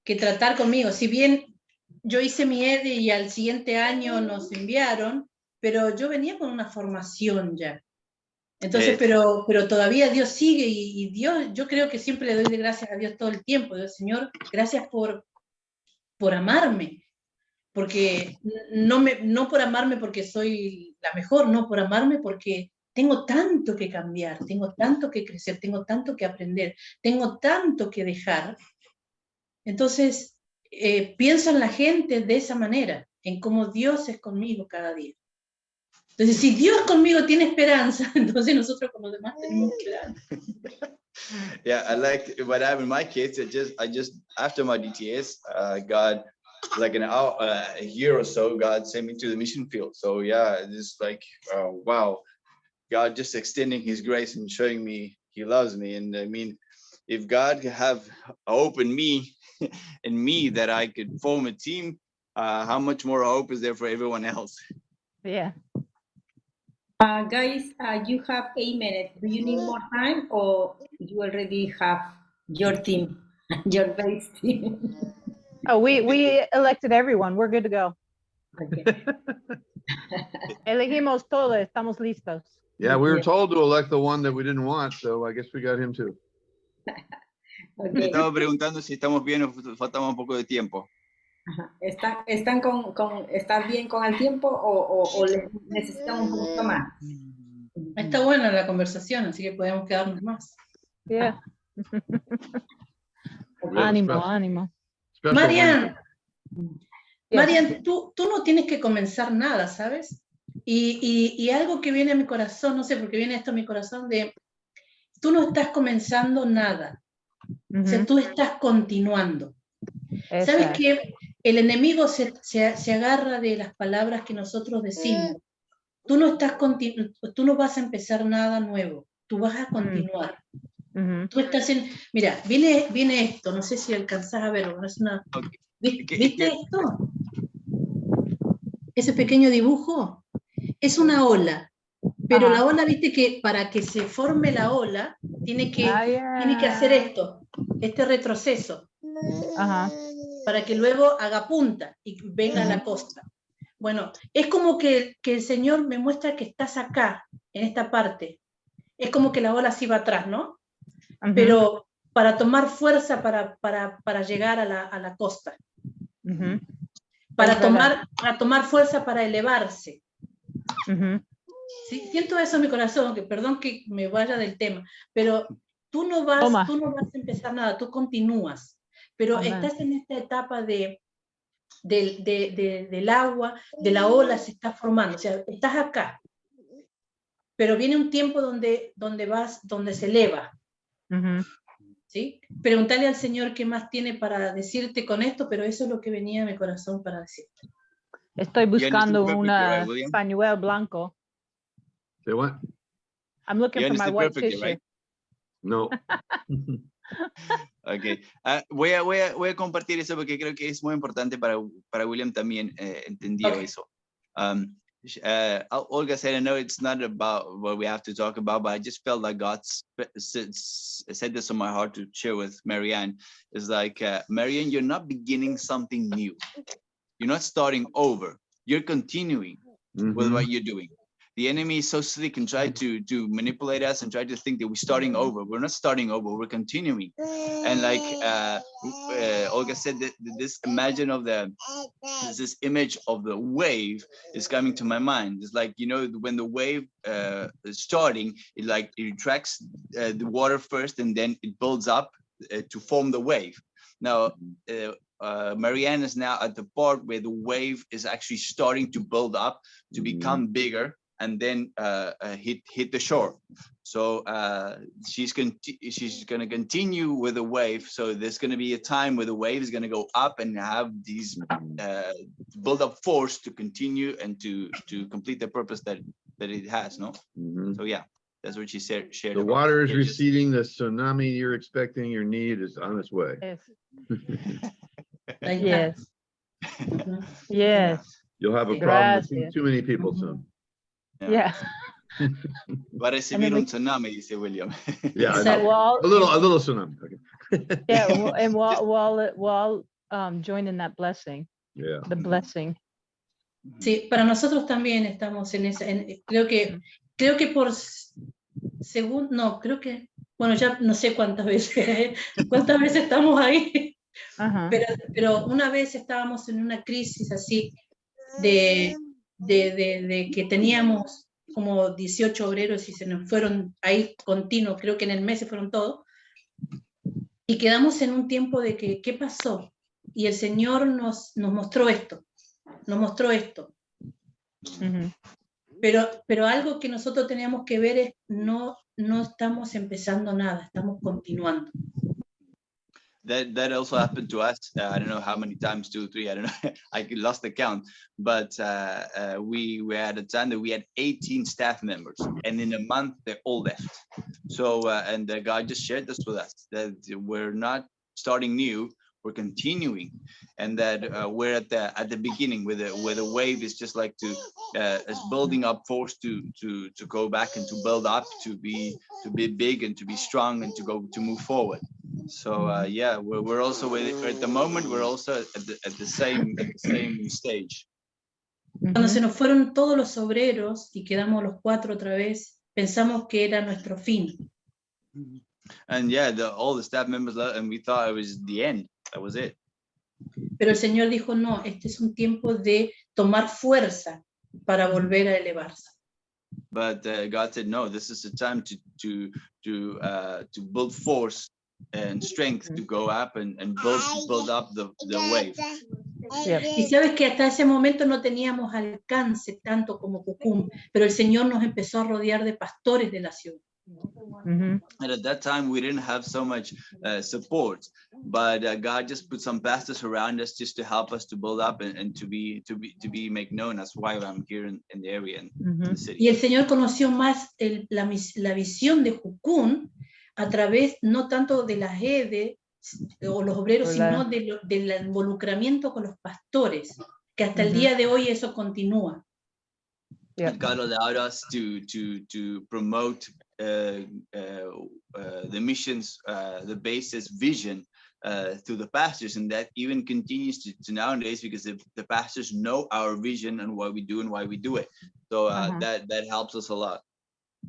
tratar conmigo. Si bien yo hice mi EDE y al siguiente año nos enviaron, pero yo venía con una formación ya. Entonces, pero todavía Dios sigue y Dios, yo creo que siempre le doy de gracias a Dios todo el tiempo. Dios, Señor, gracias por amarme. Porque no por amarme porque soy la mejor, no por amarme porque tengo tanto que cambiar, tengo tanto que crecer, tengo tanto que aprender, tengo tanto que dejar. Entonces, pienso en la gente de esa manera, en cómo Dios es conmigo cada día. Entonces, si Dios conmigo tiene esperanza, entonces nosotros con los demás tenemos esperanza. Yeah, I like what happened in my case. I just after my DTS, God, like a year or so, God sent me to the mission field. So yeah, it's like wow, God just extending His grace and showing me He loves me. And I mean, if God have hope in me, that I could form a team, how much more hope is there for everyone else? Yeah. Guys, you have 8 minutes. Do you need more time, or you already have your team, your base team? Oh, we elected everyone. We're good to go. Okay. Elegimos todo. Estamos listos. Yeah, we were told to elect the one that we didn't want, so I guess we got him too. Me estaba preguntando si estamos bien o faltaba un poco de tiempo. Ajá. ¿Están bien con el tiempo o necesitan un poquito más? Está buena la conversación, así que podemos quedarnos más. Yeah. We have a Ánimo, special- ánimo. special Marian, one. Yes. Marian, tú no tienes que comenzar nada, ¿sabes? Y algo que viene a mi corazón, no sé por qué viene esto a mi corazón, de tú no estás comenzando nada, o sea, Ujú, tú estás continuando. ¿Sabes exacto. que el enemigo se agarra de las palabras que nosotros decimos? Tú no vas a empezar nada nuevo, tú vas a continuar. Ujú. Tú estás en, mira, viene esto, no sé si alcanzás a verlo, es una, Okay. ¿viste esto? Ese pequeño dibujo es una ola, pero Ajá. la ola, viste que para que se forme la ola, tiene que hacer esto, este retroceso, Ajá. para que luego haga punta y venga a la costa. Bueno, es como que el Señor me muestra que estás acá, en esta parte. Es como que la ola sí va atrás, ¿no? Ujú, Pero para tomar fuerza para llegar a la costa. ujú, Para Es verdad. tomar fuerza para elevarse. Ujú. ¿Sí? Siento eso en mi corazón, que perdón que me vaya del tema, pero tú no vas Toma. a empezar nada, tú continúas, pero Amén. estás en esta etapa del agua, de la ola se está formando, o sea, estás acá, pero viene un tiempo donde se eleva, Ujú. ¿sí? Preguntarle al Señor qué más tiene para decirte con esto, pero eso es lo que venía a mi corazón para decirte. Estoy You understood buscando perfectly, right, una William? pañuelo blanco. Say what? I'm looking You for my understood white perfectly, tissue. right? No. Okay. Voy a compartir eso porque creo que es muy importante para William también entendió Okay. eso. Olga said, I know it's not about what we have to talk about, but I just felt like God said this on my heart to share with Marianne. It's like, Marianne, you're not beginning something new. You're not starting over. You're continuing with Mhm. what you're doing. The enemy is so slick and try to manipulate us and try to think that we're starting over. We're not starting over, we're continuing. And like Olga said, that this imagine of this image of the wave is coming to my mind. It's like, you know, when the wave is starting, it attracts the water first and then it builds up to form the wave. Now, Marianne is now at the part where the wave is actually starting to build up to become bigger and then hit the shore. So she's going to continue with the wave. So there's going to be a time where the wave is going to go up and have these build up force to continue and to complete the purpose that it has. No. Mhm. So yeah, that's what she shared. The about. water is Yeah, just- receding, the tsunami you're expecting, your need is on its way. Yes. Ahí está. Yes. Ujú. Yes. You'll have a Yeah. problem with Gracias. too many people soon. Yeah. Va a recibir And un then tsunami, dice William. Yeah, I Exacto. know. Well, A little tsunami. Okay. yeah, and while joining that blessing, Yeah. the blessing. Sí, para nosotros también estamos en esa, creo que por creo que, bueno, ya no sé cuántas veces estamos ahí, Ajá. pero una vez estábamos en una crisis así de que teníamos como 18 obreros y se nos fueron ahí continuos, creo que en el mes se fueron todos, y quedamos en un tiempo de que, ¿qué pasó? Y el Señor nos mostró esto, Ujú. Pero algo que nosotros teníamos que ver es, no estamos empezando nada, estamos continuando. That also happened to us. I don't know how many times, 2 or 3. I don't know. I lost the count. But we had a time that we had 18 staff members, and in a month they all left. So and God just shared this with us, that we're not starting new, we're continuing, and that we're at the beginning where the wave is just like is building up force to go back and to build up to be big and to be strong and to move forward. So yeah, we're also at the moment we're also at the same stage. Cuando se nos fueron todos los obreros y quedamos los 4 otra vez, pensamos que era nuestro fin. And yeah, all the staff members left, and we thought it was the end. That was it. Pero el Señor dijo, no, este es un tiempo de tomar fuerza para volver a elevarse. But God said, no, this is the time to build force and strength to go up and build up the wave. Y sabes que hasta ese momento no teníamos alcance tanto como Jucum, pero el Señor nos empezó a rodear de pastores de la ciudad. Mhm. And at that time, we didn't have so much support, but God just put some pastors around us just to help us to build up and to be make known. That's why I'm here in the area and in the city. Y el Señor conoció más la visión de Jucum a través no tanto de la GED o los obreros, ¿Verdad? sino del involucramiento con los pastores, que hasta el Ujú. día de hoy eso continúa. Yep. And God allowed us to promote the missions, the basis vision through the pastors, and that even continues to nowadays because the pastors know our vision and what we do and why we do it. So that helps us a lot.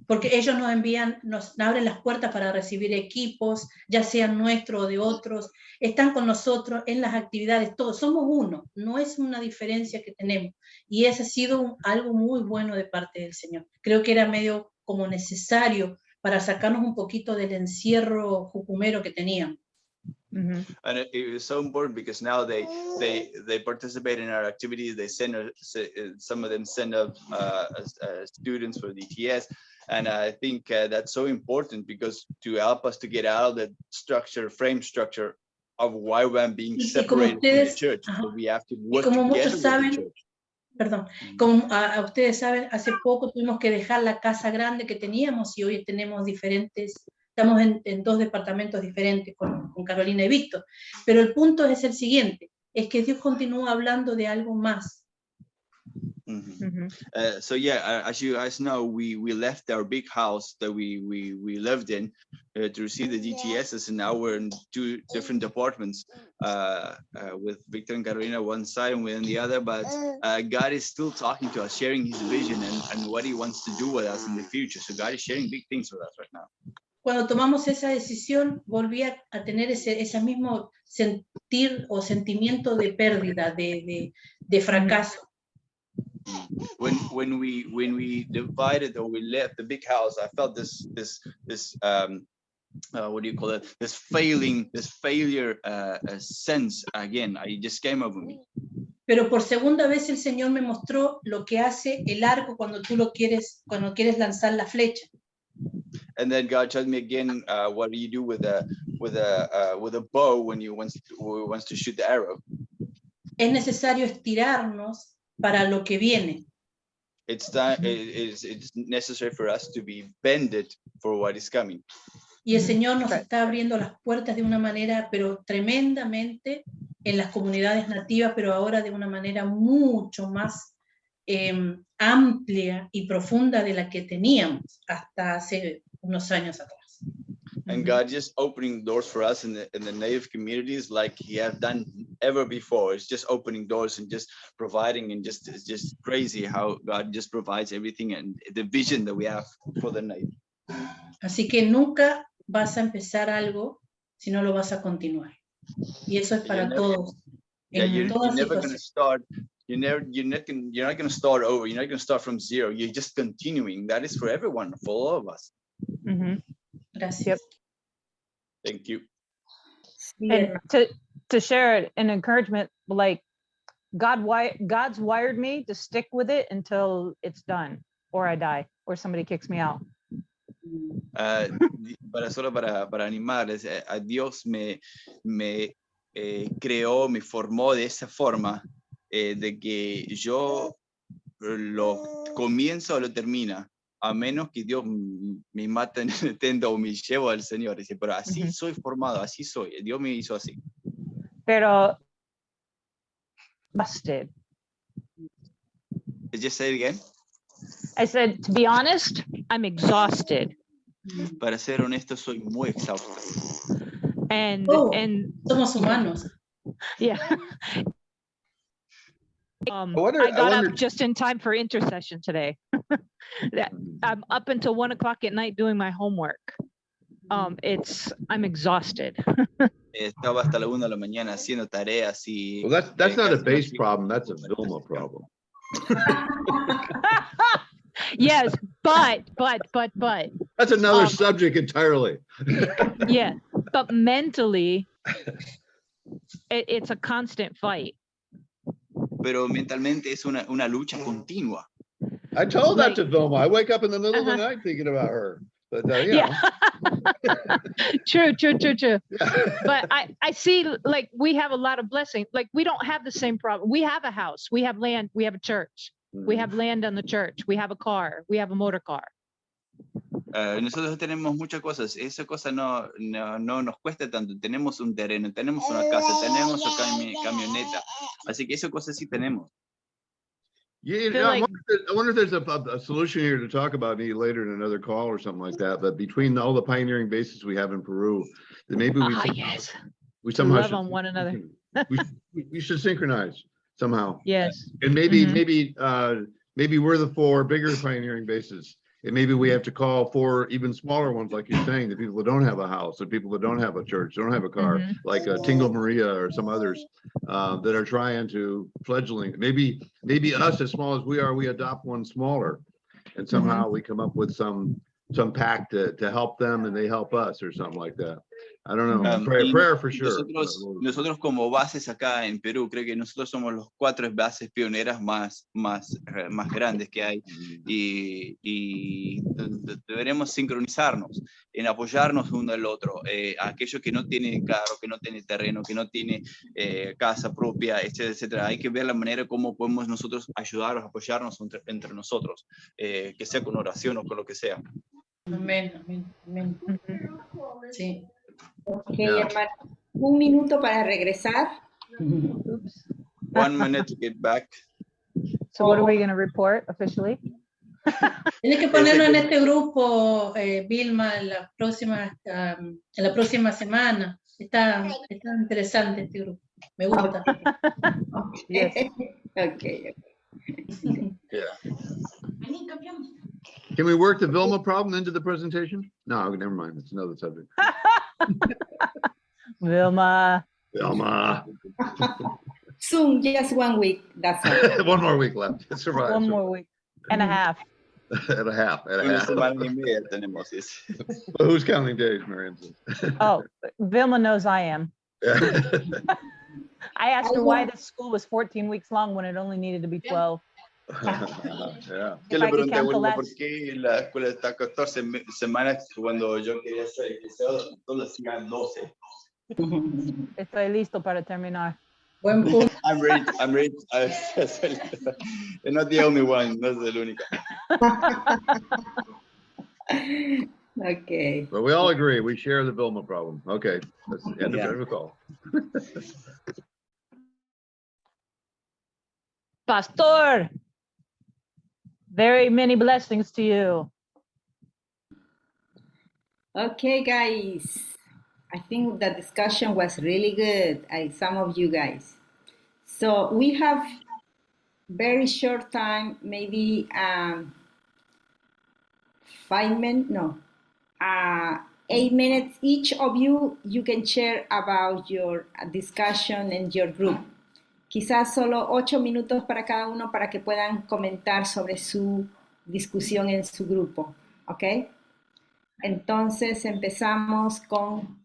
Porque ellos nos envían, nos abren las puertas para recibir equipos, ya sean nuestros o de otros, están con nosotros en las actividades, todos, somos uno, no es una diferencia que tenemos, y ese ha sido algo muy bueno de parte del Señor. Creo que era medio como necesario para sacarnos un poquito del encierro jucumero que teníamos. Mhm. And it was so important because now they participate in our activities. They send some of them send up students for DTS, and I think that's so important because to help us to get out of the frame structure of why we're being Y como separated from the ustedes, church. ajá, So we have to y work como together muchos with the saben, church. perdón, como a ustedes saben, hace poco tuvimos que dejar la casa grande que teníamos y hoy tenemos estamos en 2 departamentos diferentes con Carolina y Víctor. Pero el punto es el siguiente, es que Dios continúa hablando de algo más. Mhm. So yeah, as you guys know, we left our big house that we lived in to receive the DTSs, and now we're in 2 different departments with Victor and Carolina one side and we on the other. But God is still talking to us, sharing His vision and what He wants to do with us in the future. So God is sharing big things with us right now. Cuando tomamos esa decisión, volví a tener ese mismo sentir o sentimiento de pérdida, de fracaso. When we divided or we left the big house, I felt this what do you call it? This failure sense again. It just came over me. Pero por segunda vez el Señor me mostró lo que hace el arco cuando quieres lanzar la flecha. And then God told me again, what do you do with a bow when you wants to shoot the arrow? Es necesario estirarnos para lo que viene. It's necessary for us to be bended for what is coming. Y el Señor nos está abriendo las puertas de una manera, pero tremendamente, en las comunidades nativas, pero ahora de una manera mucho más amplia y profunda de la que teníamos hasta hace unos años atrás. And God just opening doors for us in the native communities like He has done ever before. It's just opening doors and just providing, and it's just crazy how God just provides everything and the vision that we have for the native. Así que nunca vas a empezar algo si no lo vas a continuar. Y eso es para todos. Yeah, En you're todas never going to situaciones. start. You're not going to start over. You're not going to start from zero. You're just continuing. That is for everyone, for all of us. Mhm. Gracias. Yep. Thank you. And to share an encouragement, like God's wired me to stick with it until it's done, or I die, or somebody kicks me out. Para animar, a Dios me creó, me formó de esa forma de que yo lo comienzo o lo termina, a menos que Dios me mate en el tenda o me llevo al Señor. Dice, pero así soy formado, así soy. Dios me hizo así. Pero busted. Just say it again. I said, to be honest, I'm exhausted. Para ser honesto, soy muy exhausto. And somos humanos. Yeah. I got up just in time for intercession today. I'm up until 1 o'clock at night doing my homework. I'm exhausted. Estaba hasta la 1 de la mañana haciendo tareas y. Well, that's not a base problem. That's a Vilma problem. Yes, but. That's another subject entirely. Yeah, but mentally, it's a constant fight. Pero mentalmente es una lucha continua. I told that Like- to Vilma. I wake up in the middle of the night thinking about her. But you know. True. But I see, like, we have a lot of blessing. Like, we don't have the same problem. We have a house, we have land, we have a church, we have land on the church, we have a car, we have a motor car. Nosotros tenemos muchas cosas. Esa cosa no nos cuesta tanto. Tenemos un terreno, tenemos una casa, tenemos una camioneta. Así que esas cosas sí tenemos. Yeah, Feel I like- wonder if there's a solution here to talk about maybe later in another call or something like that. But between all the pioneering bases we have in Peru, that maybe Yes. we To somehow love should, on one another. we should synchronize somehow. Yes. And maybe Mhm. maybe we're the 4 bigger pioneering bases. And maybe we have to call 4 even smaller ones, like you're saying, the people that don't have a house, the people that don't have a church, don't have a car, Mhm. like Tingle Maria or some others that are trying to fledgling. Maybe us, as small as we are, we adopt one smaller, and somehow we come up with some pact to help them, and they help us, or something like that. I don't know. Prayer for sure. Nosotros como bases acá en Perú, creo que nosotros somos los 4 bases pioneras más grandes que hay, y deberemos sincronizarnos en apoyarnos uno al otro. Aquellos que no tienen carro, que no tienen terreno, que no tienen casa propia, etcétera, etcétera. Hay que ver la manera como podemos nosotros ayudarnos, apoyarnos entre nosotros, que sea con oración o con lo que sea. Amén. Sí. Ok, hermano. Un minuto para regresar. Oops. 1 minute to get back. So what are we going to report officially? Tienes que ponerlo en este grupo, Vilma, en la próxima semana. Está interesante este grupo. Me gusta. Yes. Okay. Can we work the Vilma problem into the presentation? No, never mind. It's another subject. Vilma. Vilma. Soon, just 1 week. That's all. 1 more week left. It's a One more week and a half. and a half. Una semana y media tenemos eso. But who's counting days, Marianne? Oh, Vilma knows I am. I asked her why this school was 14 weeks long when it only needed to be 12. Yeah. Yo If le I could pregunté a count the Wilma por last- qué la escuela está 14 semanas cuando yo quería ser egresado, solo hacían 12. Estoy listo para terminar. Buen punto. I'm ready. You're not the only one, no es el único. Okay. But we all agree, we share the Vilma problem. Okay, that's the end Yeah. of the call. Pastor, very many blessings to you. Okay, guys. I think the discussion was really good. Some of you guys. So we have very short time, maybe 8 minutes each of you. You can share about your discussion and your group. Quizás solo 8 minutos para cada uno para que puedan comentar sobre su discusión en su grupo. ¿Ok? Entonces empezamos con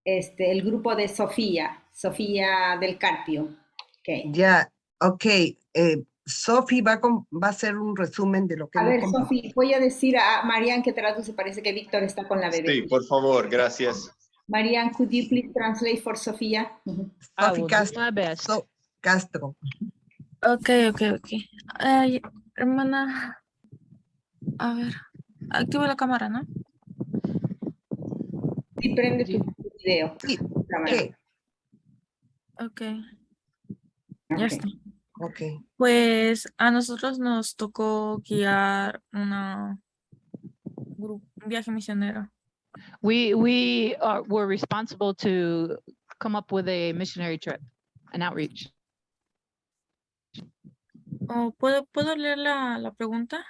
el grupo de Sofía del Carpio. Okay. Ya, ok. Sofi va a hacer un resumen de lo que A ver, hemos Sofía, voy a decir a Marianne que traduce, parece que Víctor está con la bebé. Sí, por favor, gracias. Marianne, could you please translate for Sofía? I Sofi will do Castro. my best. Castro. Ok. Ay, hermana, a ver, activa la cámara, ¿no? Sí, prende tu video. Sí, Cámara. Ok, Ok. ya está. Ok. Pues a nosotros nos tocó guiar un viaje misionero. We were responsible to come up with a missionary trip, an outreach. Oh, ¿puedo leer la pregunta?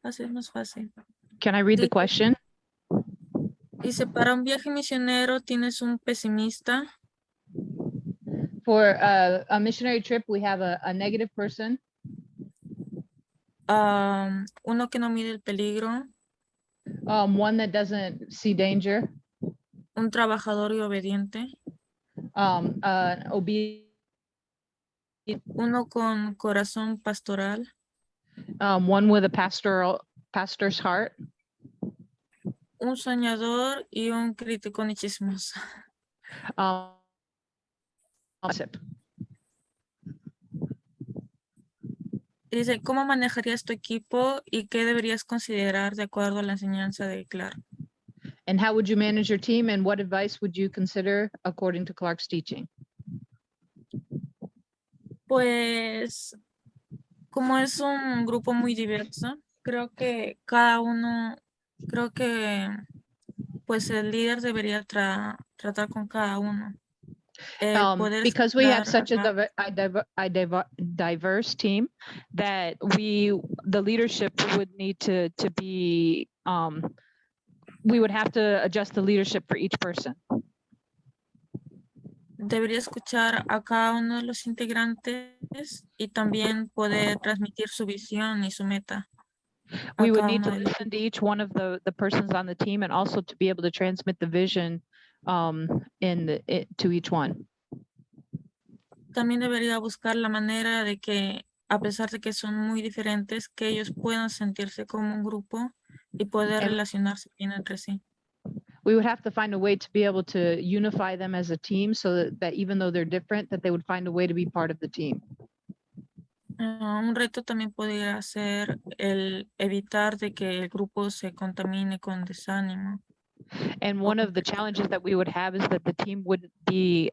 Así es más fácil. Can I read the Dice- question? Dice, para un viaje misionero tienes un pesimista, For a missionary trip, we have a negative person, uno que no mide el peligro, one that doesn't see danger, un trabajador y obediente, uno con corazón pastoral, one with a pastor's heart, un soñador y un crítico ni chismoso. Gossip. Dice, ¿cómo manejarías tu equipo y qué deberías considerar de acuerdo a la enseñanza de Clark? And how would you manage your team, and what advice would you consider according to Clark's teaching? Pues, como es un grupo muy diverso, creo que pues el líder debería tratar con cada uno. Because we have such dar- a diverse team, that the leadership would need to be, we would have to adjust the leadership for each person. debería escuchar a cada uno de los integrantes y también poder transmitir su visión y su meta. We would need to listen to each one of the persons on the team, and also to be able to transmit the vision to each one. También debería buscar la manera de que, a pesar de que son muy diferentes, que ellos puedan sentirse como un grupo y poder relacionarse bien entre sí. We would have to find a way to be able to unify them as a team, so that even though they're different, that they would find a way to be part of the team. Un reto también podría ser el evitar de que el grupo se contamine con desánimo. And one of the challenges that we would have is that the team wouldn't be,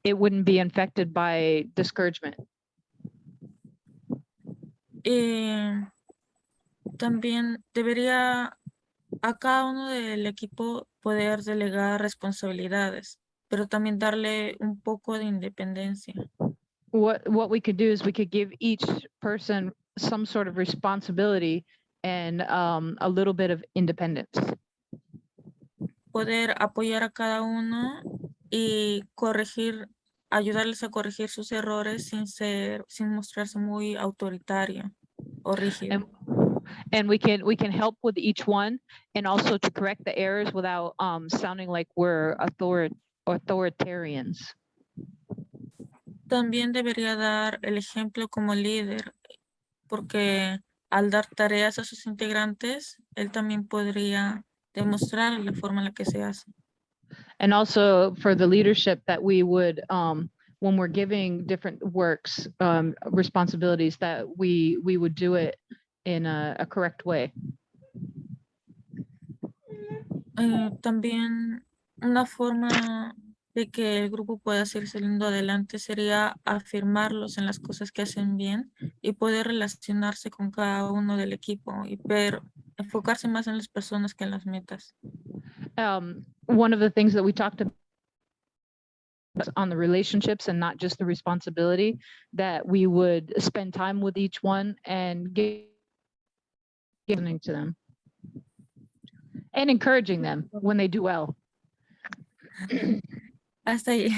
it wouldn't be infected by discouragement. También debería a cada uno del equipo poder delegar responsabilidades, pero también darle un poco de independencia. What we could do is we could give each person some sort of responsibility and a little bit of independence. Poder apoyar a cada uno y ayudarles a corregir sus errores sin mostrarse muy autoritario o rígido. And we can help with each one, and also to correct the errors without sounding like we're authoritarians. También debería dar el ejemplo como líder, porque al dar tareas a sus integrantes, él también podría demostrar la forma en la que se hace. And also for the leadership, that we would, when we're giving different works, responsibilities, that we would do it in a correct way. También una forma de que el grupo pueda seguir saliendo adelante sería afirmarlos en las cosas que hacen bien y poder relacionarse con cada uno del equipo y enfocarse más en las personas que en las metas. One of the things that we talked about on the relationships and not just the responsibility, that we would spend time with each one and giving to them and encouraging them when they do well. Hasta ahí.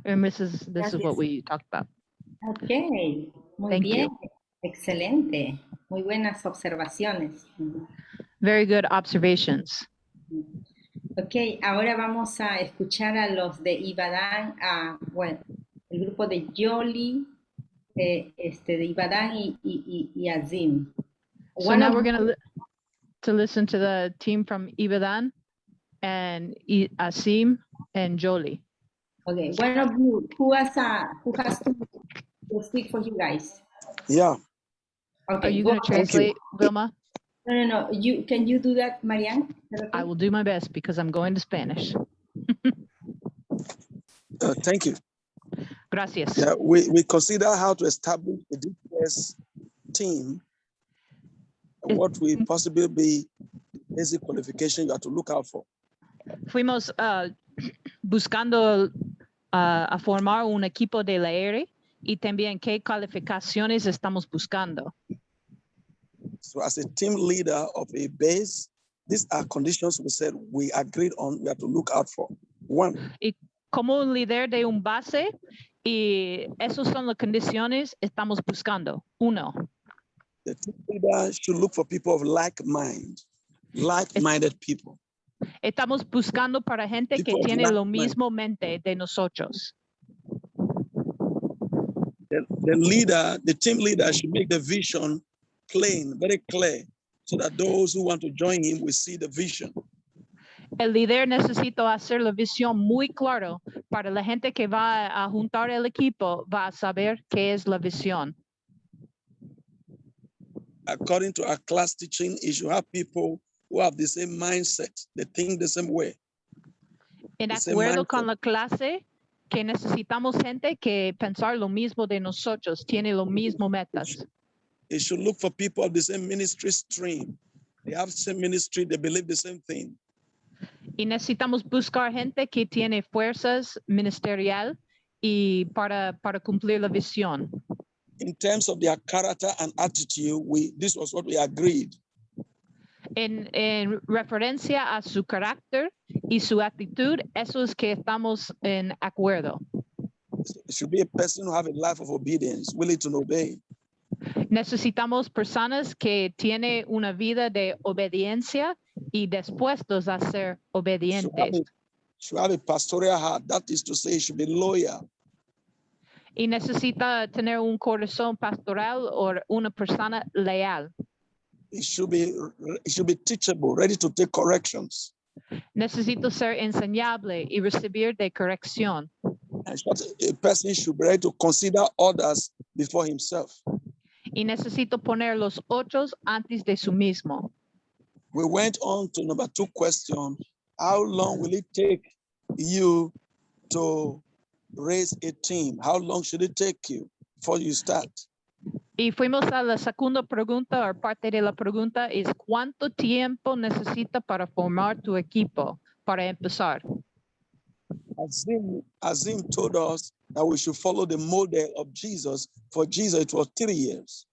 And this is what we talked about. Ok, muy Thank bien, you. excelente, muy buenas observaciones. Very good observations. Ok, ahora vamos a escuchar a los de Ywam, bueno, el grupo de Yoli, de Ywam y Azim. So now we're going to listen to the team from Ywam and Asim and Jolie. Okay, one of you, who has to speak for you guys? Yeah. Okay. Are you going to translate, Vilma? No. Can you do that, Marianne? Okay? I will do my best because I'm going to Spanish. Thank you. Gracias. Yeah, we consider how to establish a DPS team, what will possibly be the basic qualification you have to look out for. Fuimos buscando a formar un equipo de leer y también qué calificaciones estamos buscando. So as a team leader of a base, these are conditions we said we agreed on, we have to look out for. One. Y como un líder de un base, y esas son las condiciones estamos buscando. Uno. The team leader should look for people of like mind. like-minded people. Estamos buscando para gente que People of tiene lo like-mind. mismo mente de nosotros. The leader, the team leader should make the vision plain, very clear, so that those who want to join him will see the vision. El líder necesita hacer la visión muy claro para la gente que va a juntar el equipo, va a saber qué es la visión. According to our class teaching, you should have people who have the same mindset, they think the same way. En The same acuerdo mindset. con la clase, que necesitamos gente que pensar lo mismo de nosotros, tiene lo mismo metas. It should look for people of the same ministry stream. They have the same ministry, they believe the same thing. Y necesitamos buscar gente que tiene fuerzas ministerial y para cumplir la visión. In terms of their character and attitude, this was what we agreed. En referencia a su carácter y su actitud, eso es que estamos en acuerdo. It should be a person who have a life of obedience, willing to obey. Necesitamos personas que tienen una vida de obediencia y dispuestos a ser obedientes. Should have a pastoral heart. That is to say, should be loyal. Y necesita tener un corazón pastoral o una persona leal. It should be teachable, ready to take corrections. Necesito ser enseñable y recibir de corrección. And a person should be ready to consider others before himself. Y necesito poner los otros antes de su mismo. We went on to number 2 question. How long will it take you to raise a team? How long should it take you before you start? Y fuimos a la segunda pregunta, o parte de la pregunta es ¿cuánto tiempo necesita para formar tu equipo, para empezar? Azim told us that we should follow the model of Jesus. For Jesus, it was 3 years.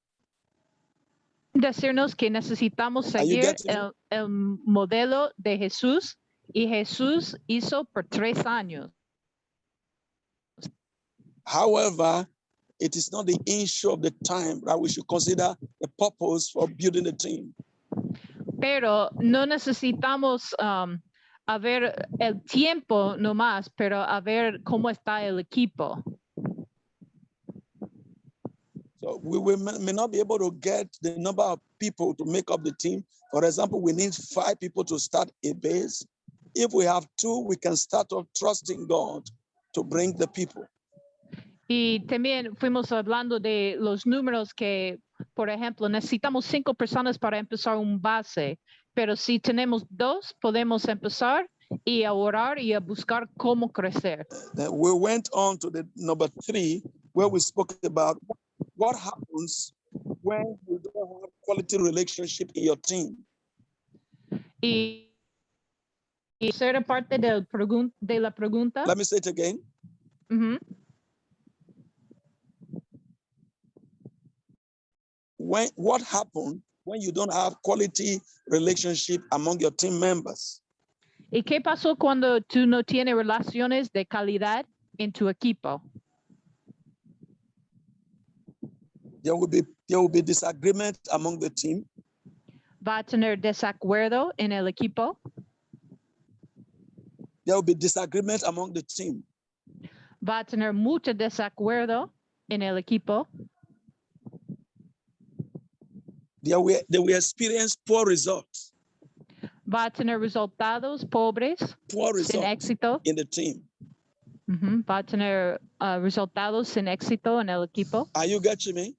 Decirnos que necesitamos seguir el modelo de Jesús y Jesús hizo por 3 años. However, it is not the issue of the time that we should consider the purpose for building a team. Pero no necesitamos a ver el tiempo nomás, pero a ver cómo está el equipo. So we may not be able to get the number of people to make up the team. For example, we need 5 people to start a base. If we have 2, we can start off trusting God to bring the people. Y también fuimos hablando de los números que, por ejemplo, necesitamos 5 personas para empezar un base, pero si tenemos 2, podemos empezar y a orar y a buscar cómo crecer. Then we went on to the number 3, where we spoke about what happens when you don't have quality relationship in your team. Y tercera parte de la pregunta. Let me say it again. What happened when you don't have quality relationship among your team members? ¿Y qué pasó cuando tú no tienes relaciones de calidad en tu equipo? There will be disagreement among the team. Va a tener desacuerdo en el equipo. There will be disagreement among the team. Va a tener mucho desacuerdo en el equipo. They will experience poor results. Va a tener resultados pobres, Poor sin results éxito. in the team. Va a tener resultados sin éxito en el equipo. Are you getting me?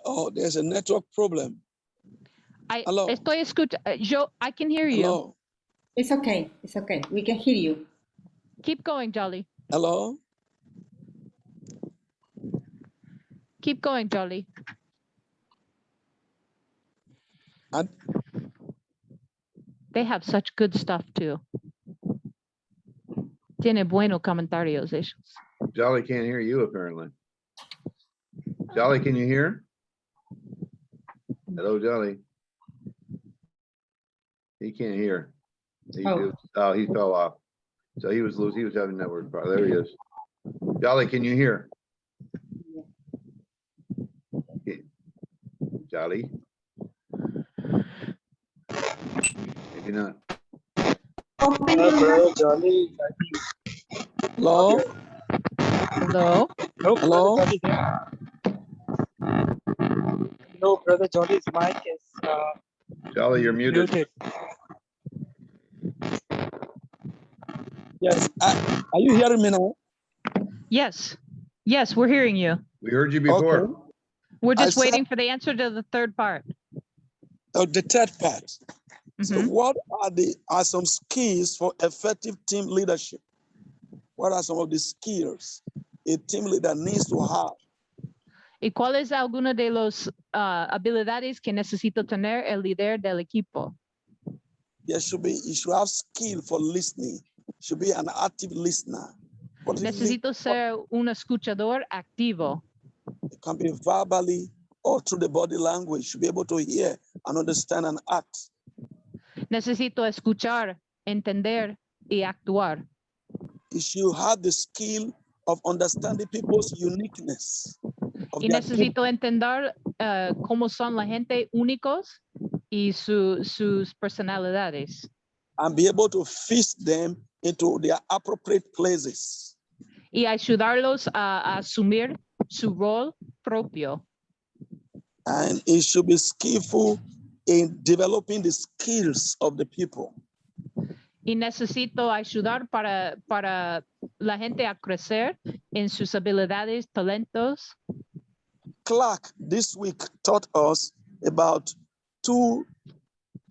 Oh, there's a network problem. Hello. Estoy escuchando. I can hear you. Hello. It's okay. It's okay. We can hear you. Keep going, Jolly. Hello. Keep going, Jolly. They have such good stuff too. Tiene buenos comentarios ellos. Jolly can't hear you apparently. Jolly, can you hear? Hello, Jolly. He can't hear. He fell off. So he was having network problem. There he is. Jolly, can you hear? Jolly? Maybe not. Open your mic. Hello? Hello? Hello? No, Brother Jolly's mic is Jolly, you're muted. muted. Yes. Are you hearing me now? Yes. Yes, we're hearing you. We heard you before. Okay. We're I just said- waiting for the answer to the third part. Oh, the third part. So Mhm. what are some skills for effective team leadership? What are some of the skills a team leader needs to have? ¿Y cuáles algunas de las habilidades que necesito tener el líder del equipo? You should have skill for listening. Should be an active listener. What it Necesito ser un escuchador activo. can be verbally or through the body language. Should be able to hear and understand and act. Necesito escuchar, entender y actuar. You should have the skill of understanding people's uniqueness. Of Y their necesito entender cómo son la gente únicos y sus personalidades. and be able to fit them into their appropriate places. Y ayudarlos a asumir su rol propio. And it should be skillful in developing the skills of the people. Y necesito ayudar para la gente a crecer en sus habilidades, talentos. Clark this week taught us about two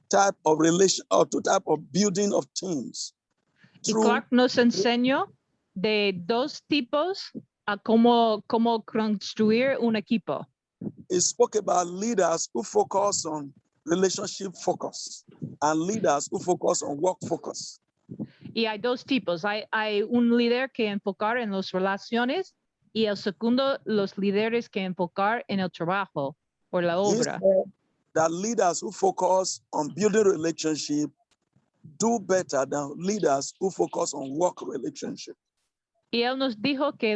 type of building of teams. Y Through- Clark nos enseñó de dos tipos a cómo construir un equipo. He spoke about leaders who focus on relationship focus and leaders who focus on work focus. Y hay dos tipos. Hay un líder que enfocar en las relaciones y el segundo, los líderes que enfocar en el trabajo o la He obra. said that leaders who focus on building relationship do better than leaders who focus on work relationship. Y él nos dijo que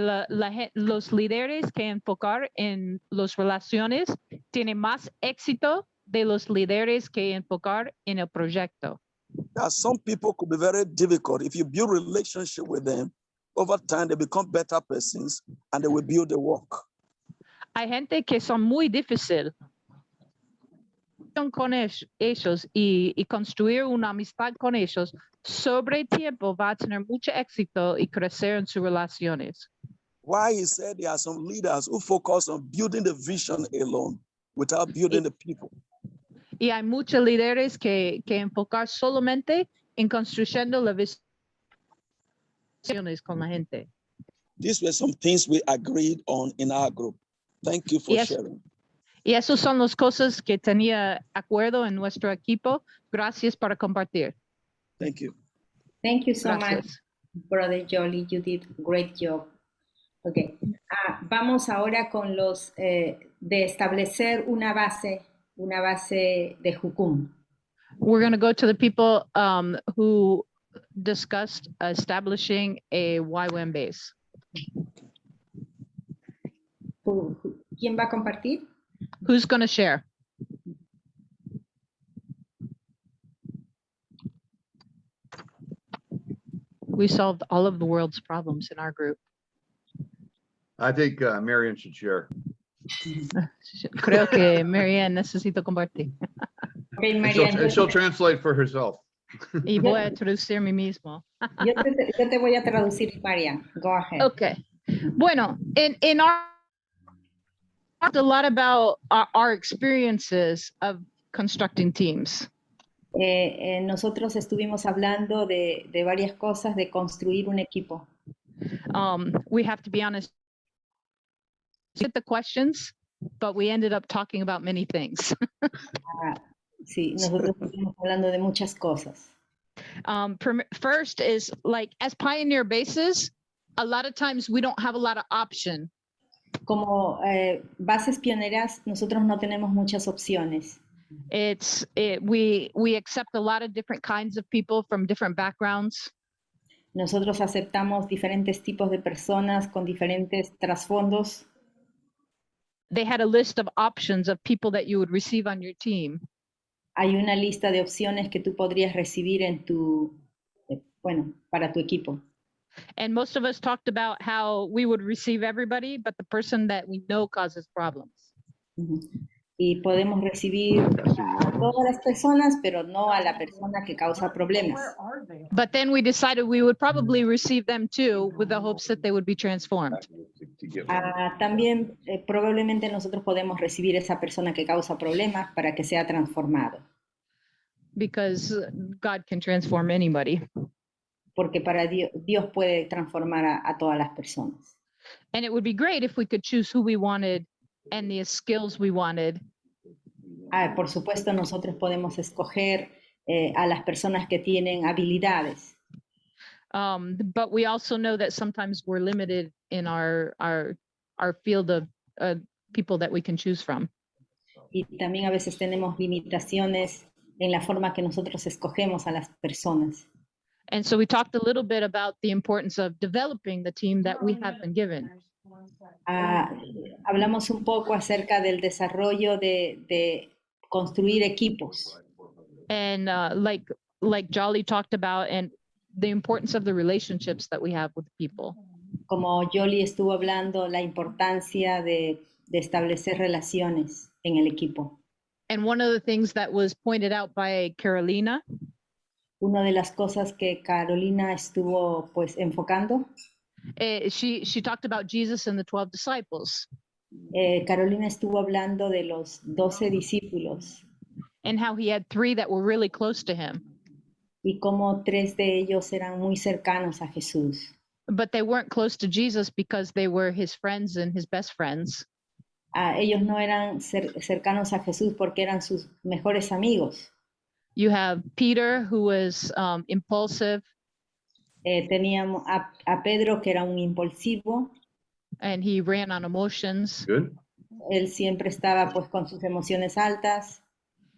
los líderes que enfocar en las relaciones tienen más éxito de los líderes que enfocar en el proyecto. That some people could be very difficult. If you build relationship with them, over time they become better persons and they will build the work. Hay gente que son muy difícil con ellos y construir una amistad con ellos sobre tiempo va a tener mucho éxito y crecer en sus relaciones. Why he said there are some leaders who focus on building the vision alone without building the people. Y hay muchos líderes que enfocar solamente en construyendo las visiones con la gente. These were some things we agreed on in our group. Thank you for Yes. sharing. Y esas son las cosas que tenía acuerdo en nuestro equipo. Gracias por compartir. Thank you. Thank you so much, Gracias. Brother Jolly. You did a great job. Okay. Vamos ahora con los de establecer una base de Jukum. We're going to go to the people who discussed establishing a YWAM base. ¿Quién va a compartir? Who's going to share? We solved all of the world's problems in our group. I think Marion should share. Creo que Marianne necesito compartir. Okay, And Marianne, she'll translate for herself. Y voy a traducir mí mismo. yo te voy a traducir, Marianne. Go ahead. Okay. Bueno, in our talked a lot about our experiences of constructing teams. Nosotros estuvimos hablando de varias cosas, de construir un equipo. We have to be honest. Get the questions, but we ended up talking about many things. Sí, nosotros estuvimos hablando de muchas cosas. First is like as pioneer bases, a lot of times we don't have a lot of option. Como bases pioneras, nosotros no tenemos muchas opciones. We accept a lot of different kinds of people from different backgrounds. Nosotros aceptamos diferentes tipos de personas con diferentes trasfondos. they had a list of options of people that you would receive on your team. Hay una lista de opciones que tú podrías recibir en bueno, para tu equipo. And most of us talked about how we would receive everybody, but the person that we know causes problems. Ujú. Y podemos recibir a todas las personas, pero no a la persona que causa problemas. But then we decided we would probably receive them too, with the hopes that they would be transformed. También probablemente nosotros podemos recibir esa persona que causa problemas para que sea transformado. Because God can transform anybody. Porque para Dios puede transformar a todas las personas. And it would be great if we could choose who we wanted and the skills we wanted. Por supuesto, nosotros podemos escoger a las personas que tienen habilidades. But we also know that sometimes we're limited in our field of people that we can choose from. Y también a veces tenemos limitaciones en la forma que nosotros escogemos a las personas. And so we talked a little bit about the importance of developing the team that we have been given. Hablamos un poco acerca del desarrollo de construir equipos. And like Jolly talked about, and the importance of the relationships that we have with people. Como Jolly estuvo hablando, la importancia de establecer relaciones en el equipo. And one of the things that was pointed out by Carolina, una de las cosas que Carolina estuvo pues enfocando, she talked about Jesus and the 12 disciples. Carolina estuvo hablando de los 12 discípulos. And how he had 3 that were really close to him. Y como 3 de ellos eran muy cercanos a Jesús. But they weren't close to Jesus because they were his friends and his best friends. Ellos no eran cercanos a Jesús porque eran sus mejores amigos. You have Peter, who was impulsive. Teníamos a Pedro, que era un impulsivo. And he ran on emotions. Good. Él siempre estaba pues con sus emociones altas.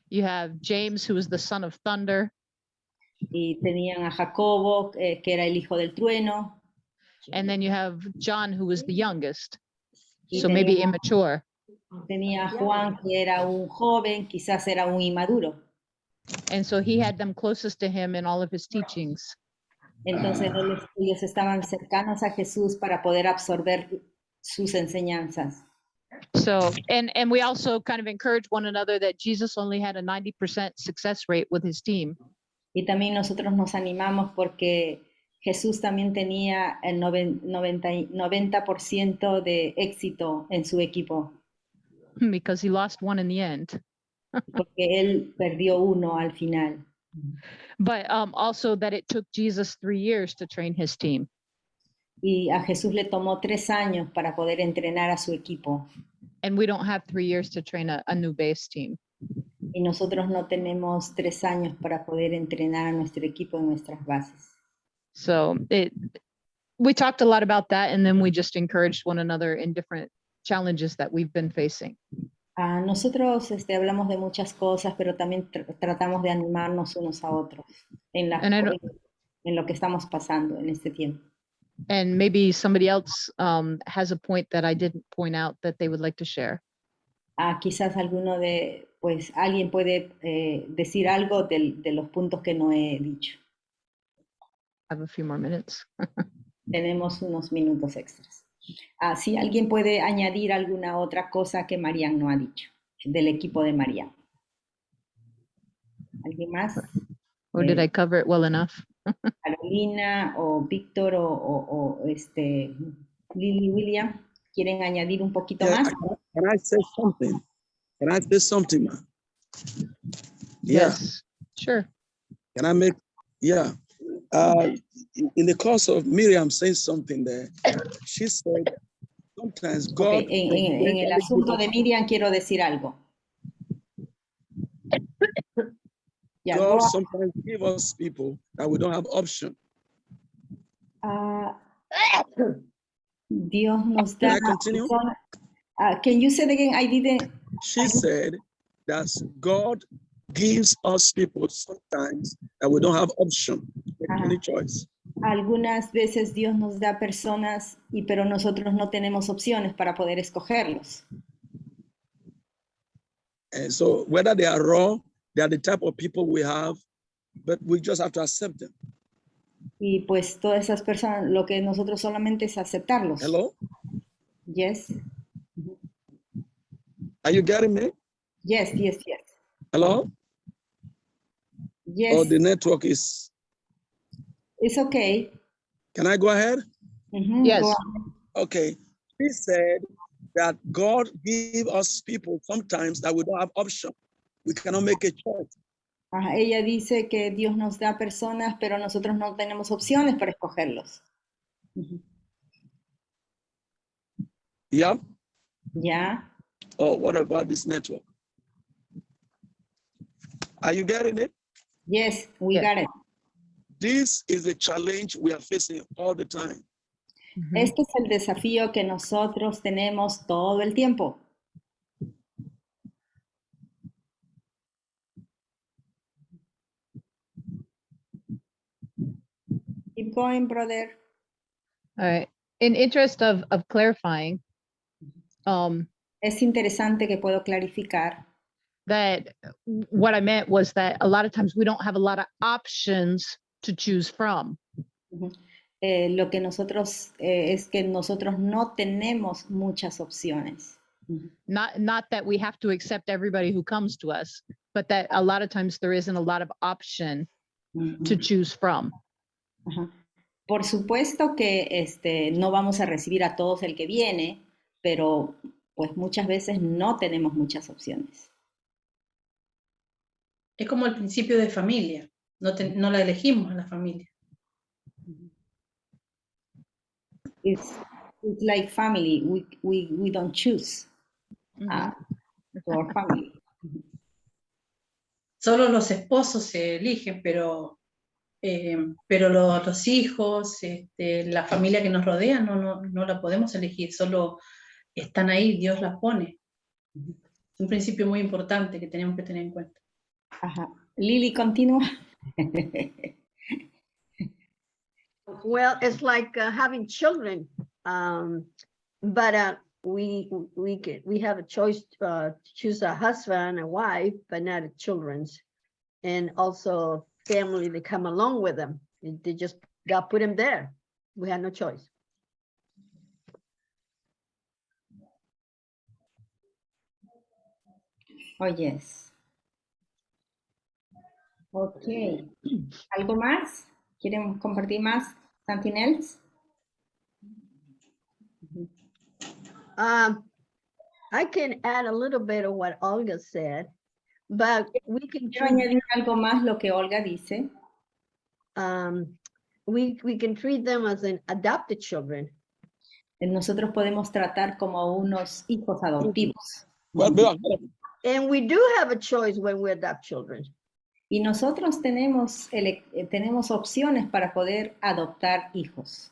You have James, who was the son of thunder. Y tenían a Jacobo, que era el hijo del trueno. And then you have John, who was the youngest. Y So tenía, maybe immature. Tenía a Juan, que era un joven, quizás era un inmaduro. And so he had them closest to him in all of his teachings. Entonces ellos estaban cercanos a Jesús para poder absorber sus enseñanzas. So, and we also kind of encourage one another that Jesus only had a 90% success rate with his team. Y también nosotros nos animamos porque Jesús también tenía el 90% de éxito en su equipo. Because he lost one in the end. Porque él perdió uno al final. But also that it took Jesus 3 years to train his team. Y a Jesús le tomó 3 años para poder entrenar a su equipo. And we don't have 3 years to train a new base team. Y nosotros no tenemos 3 años para poder entrenar a nuestro equipo en nuestras bases. So we talked a lot about that, and then we just encouraged one another in different challenges that we've been facing. Nosotros hablamos de muchas cosas, pero también tratamos de animarnos unos a otros en lo que estamos pasando en este tiempo. And maybe somebody else has a point that I didn't point out that they would like to share. Quizás alguien puede decir algo de los puntos que no he dicho. I have a few more minutes. Tenemos unos minutos extras. Si alguien puede añadir alguna otra cosa que Marian no ha dicho, del equipo de Marian. ¿Alguien más? Or did I cover it well enough? Carolina o Víctor o Lily, William, ¿quieren añadir un poquito más? Can I say something? Can I say something, ma? Yes, sure. Can I make, in the course of Miriam saying something there, she said, sometimes God... Okay, en el asunto de Miriam quiero decir algo. God sometimes give us people that we don't have option. Dios nos da... Can I continue? Can you say it again? I didn't... She said that God gives us people sometimes that we don't have option, any choice. Algunas veces Dios nos da personas, pero nosotros no tenemos opciones para poder escogerlos. And so whether they are wrong, they are the type of people we have, but we just have to accept them. Y pues todas esas personas, lo que nosotros solamente es aceptarlos. Hello? Yes, Are you getting me? yes, yes, yes. Hello? Yes, Oh, the network is, it's okay. can I go ahead? Mhm, Yes. go on. Okay. He said that God give us people sometimes that we don't have option. We cannot make a choice. Ajá, ella dice que Dios nos da personas, pero nosotros no tenemos opciones para escogerlos. Ujú. Yeah? Ya, Oh, what about this network? Are you getting it? yes, we Yes. got it. This is a challenge we are facing all the time. Mhm. Este es el desafío que nosotros tenemos todo el tiempo. Keep going, brother. All right. In interest of clarifying, Es interesante que puedo clarificar that what I meant was that a lot of times we don't have a lot of options to choose from. Ujú. Lo que nosotros es que nosotros no tenemos muchas opciones. Ujú. Not that we have to accept everybody who comes to us, but that a lot of times there isn't a lot of option to Ujú. choose from. Ajá. Por supuesto que no vamos a recibir a todos el que viene, pero pues muchas veces no tenemos muchas opciones. Es como el principio de familia. No la elegimos a la familia. It's like family. We don't choose to our family. Solo los esposos se eligen, pero los hijos, la familia que nos rodea, no la podemos elegir, solo están ahí, Dios las pone. Es un principio muy importante que tenemos que tener en cuenta. Ajá. Lili, continúa. Well, it's like having children, but we have a choice to choose a husband, a wife, but not a children's, and also family that come along with them. They just God put them there. We had no choice. Oh, yes. Ok. ¿Algo más? ¿Quieren compartir más? ¿Something else? I can add a little bit of what Olga said, but we can Quiero treat, añadir algo más lo que Olga dice. we can treat them as an adopted children. Nosotros podemos tratar como unos hijos adoptivos. Well, And we do have a choice when we adopt children. Y nosotros tenemos opciones para poder adoptar hijos.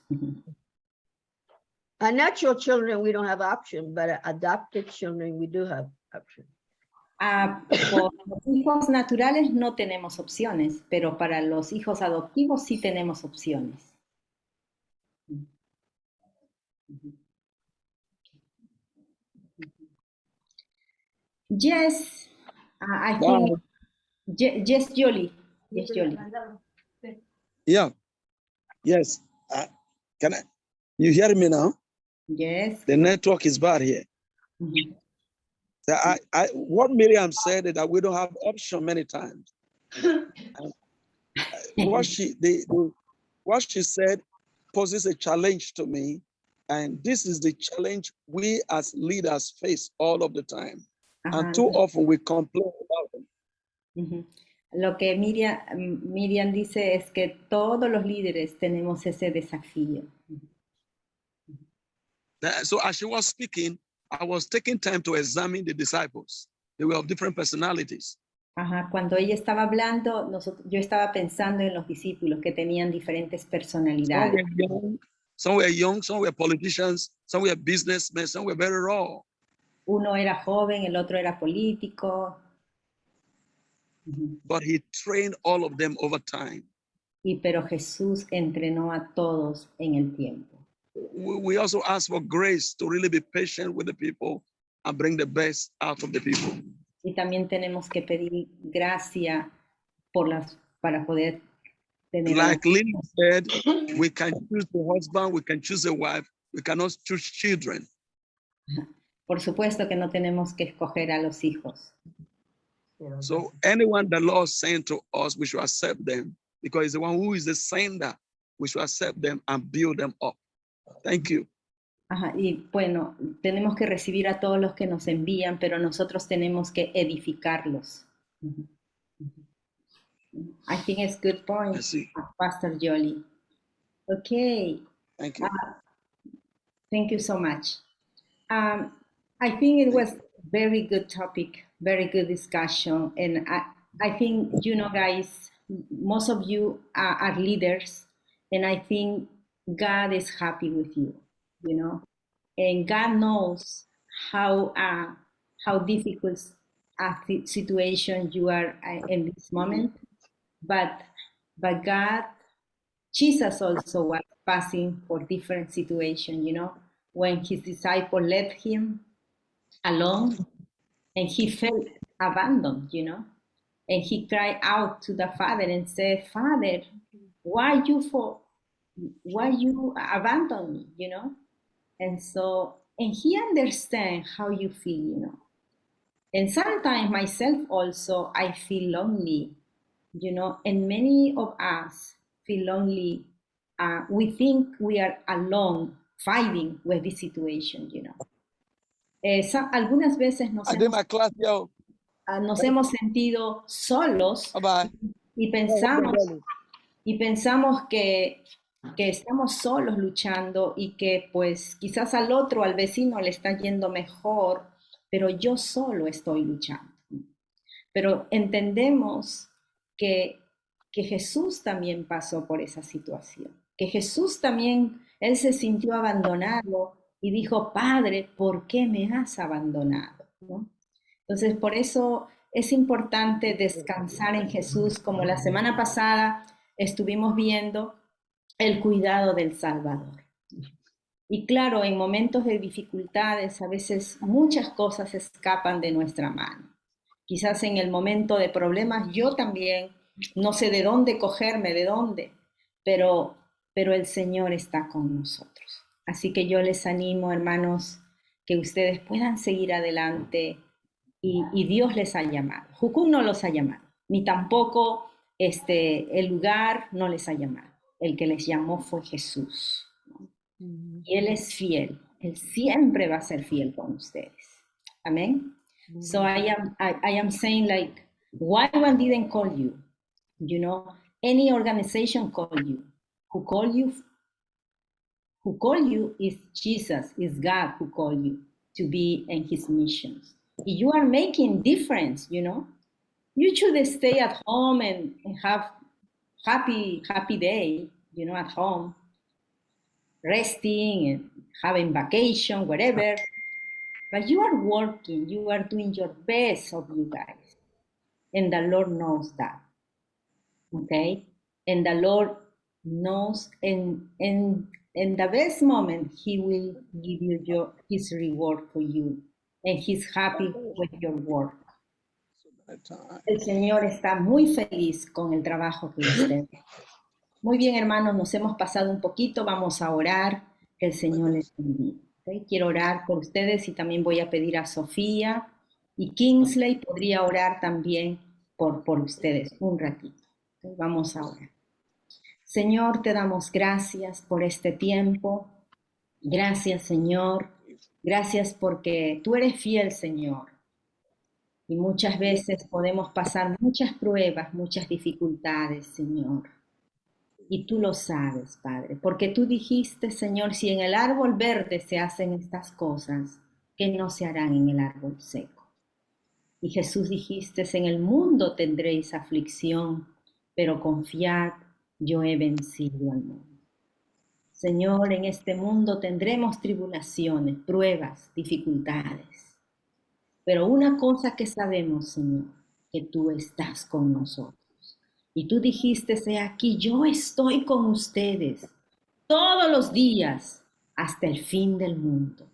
Natural children, we don't have option, but adopted children, we do have option. Por los hijos naturales no tenemos opciones, pero para los hijos adoptivos sí tenemos opciones. Yes, I think, yes, Jolie. Yes, Jolie. Yeah. Yes. Can I? You hear me now? Yes. The network is bad here. Mhm. So what Miriam said is that we don't have option many times. What she said poses a challenge to me, and this is the challenge we as leaders face all of the time. Ajá. And too often we complain about them. Ujú. Lo que Miriam dice es que todos los líderes tenemos ese desafío. So as she was speaking, I was taking time to examine the disciples. They were of different personalities. Ajá, cuando ella estaba hablando, yo estaba pensando en los discípulos que tenían diferentes personalidades. Some were young, some were politicians, some were businessmen, some were very raw. Uno era joven, el otro era político. But he trained all of them over time. Pero Jesús entrenó a todos en el tiempo. We also ask for grace to really be patient with the people and bring the best out of the people. Y también tenemos que pedir gracia para poder tener. Like Lily said, we can choose the husband, we can choose a wife, we cannot choose children. Por supuesto que no tenemos que escoger a los hijos. So anyone the Lord sent to us, we should accept them because he's the one who is the sender. We should accept them and build them up. Thank you. Ajá, y bueno, tenemos que recibir a todos los que nos envían, pero nosotros tenemos que edificarlos. I think it's good point, Pastor Jolie. Okay. Thank you. Thank you so much. I think it was very good topic, very good discussion. And I think, you know, guys, most of you are leaders, and I think God is happy with you, you know, and God knows how difficult a situation you are in this moment, but God, Jesus also was passing for different situations, you know, when his disciple left him alone and he felt abandoned, you know, and he cried out to the Father and said, Father, why you abandon me, you know? And he understands how you feel, you know. And sometimes myself also, I feel lonely, you know, and many of us feel lonely. We think we are alone fighting with this situation, you know. Algunas veces nos hemos sentido solos y pensamos que estamos solos luchando y que pues quizás al vecino le está yendo mejor, pero yo solo estoy luchando. Pero entendemos que Jesús también pasó por esa situación, que Jesús también, él se sintió abandonado y dijo, Padre, ¿por qué me has abandonado? ¿No? Entonces, por eso es importante descansar en Jesús, como la semana pasada estuvimos viendo el cuidado del Salvador. Y claro, en momentos de dificultades, a veces muchas cosas escapan de nuestra mano. Quizás en el momento de problemas, yo también no sé de dónde cogerme, pero el Señor está con nosotros. Así que yo les animo, hermanos, que ustedes puedan seguir adelante y Dios les ha llamado. Jucún no los ha llamado, ni tampoco el lugar no les ha llamado. El que les llamó fue Jesús, ¿no? Y Él es fiel. Él siempre va a ser fiel con ustedes. Amén. So I am saying, like, why one didn't call you? You know, any organization call you. Who call you is Jesus, is God who called you to be in his missions. If you are making difference, you know, you should stay at home and have happy day, you know, at home, resting and having vacation, whatever. But you are working, you are doing your best of you guys. And the Lord knows that. Okay? And the Lord knows, and in the best moment, he will give you his reward for you. And he's happy with your work. El Señor está muy feliz con el trabajo que usted. Muy bien, hermanos, nos hemos pasado un poquito, vamos a orar, que el Señor les bendiga. ¿Okay? Quiero orar por ustedes y también voy a pedir a Sofía y Kingsley, podría orar también por ustedes un ratito. ¿Okay? Vamos a orar. Señor, te damos gracias por este tiempo. Gracias, Señor. Gracias porque tú eres fiel, Señor. Y muchas veces podemos pasar muchas pruebas, muchas dificultades, Señor. Y tú lo sabes, Padre, porque tú dijiste, Señor, si en el árbol verde se hacen estas cosas, ¿qué no se harán en el árbol seco? Y Jesús dijiste, en el mundo tendréis aflicción, pero confiad, yo he vencido al mundo. Señor, en este mundo tendremos tribulaciones, pruebas, dificultades. Pero una cosa que sabemos, Señor, que tú estás con nosotros. Y tú dijiste, aquí, yo estoy con ustedes todos los días hasta el fin del mundo.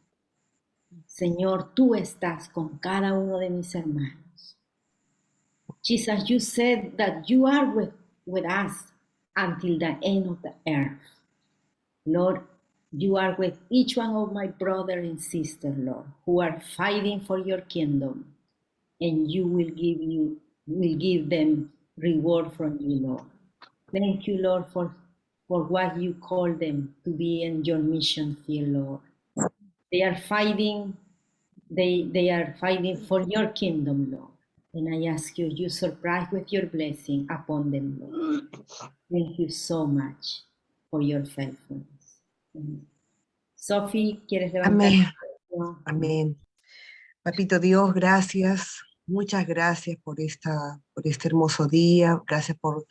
Señor, tú estás con cada uno de mis hermanos. Jesus, you said that you are with us until the end of the earth. Lord, you are with each one of my brother and sister, Lord, who are fighting for your kingdom, and you will give them reward from you, Lord. Thank you, Lord, for what you call them to be in your mission field, Lord. They are fighting, they are fighting for your kingdom, Lord. And I ask you, you surprise with your blessing upon them, Lord. Thank you so much for your faithfulness. Amen. Sophie, ¿quieres levantar? Amén. Amén. Papito Dios, gracias. Muchas gracias por este hermoso día. Gracias por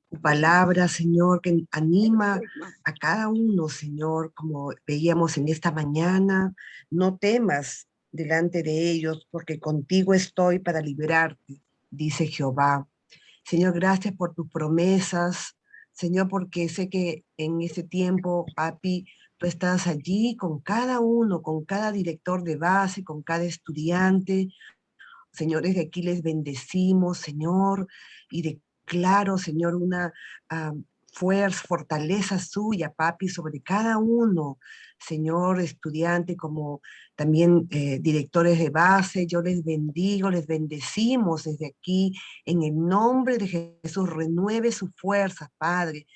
tu palabra, Señor, que anima a cada uno, Señor, como veíamos en esta mañana. No temas delante de ellos, porque contigo estoy para liberarte, dice Jehová. Señor, gracias por tus promesas. Señor, porque sé que en ese tiempo, papi, tú estás allí con cada uno, con cada director de base, con cada estudiante. Señores, de aquí les bendecimos, Señor, y declaro, Señor, una fuerza, fortaleza suya, papi, sobre cada uno, Señor, estudiante, como también directores de base. Yo les bendigo, les bendecimos desde aquí, en el nombre de Jesús. Renueve sus fuerzas, Padre.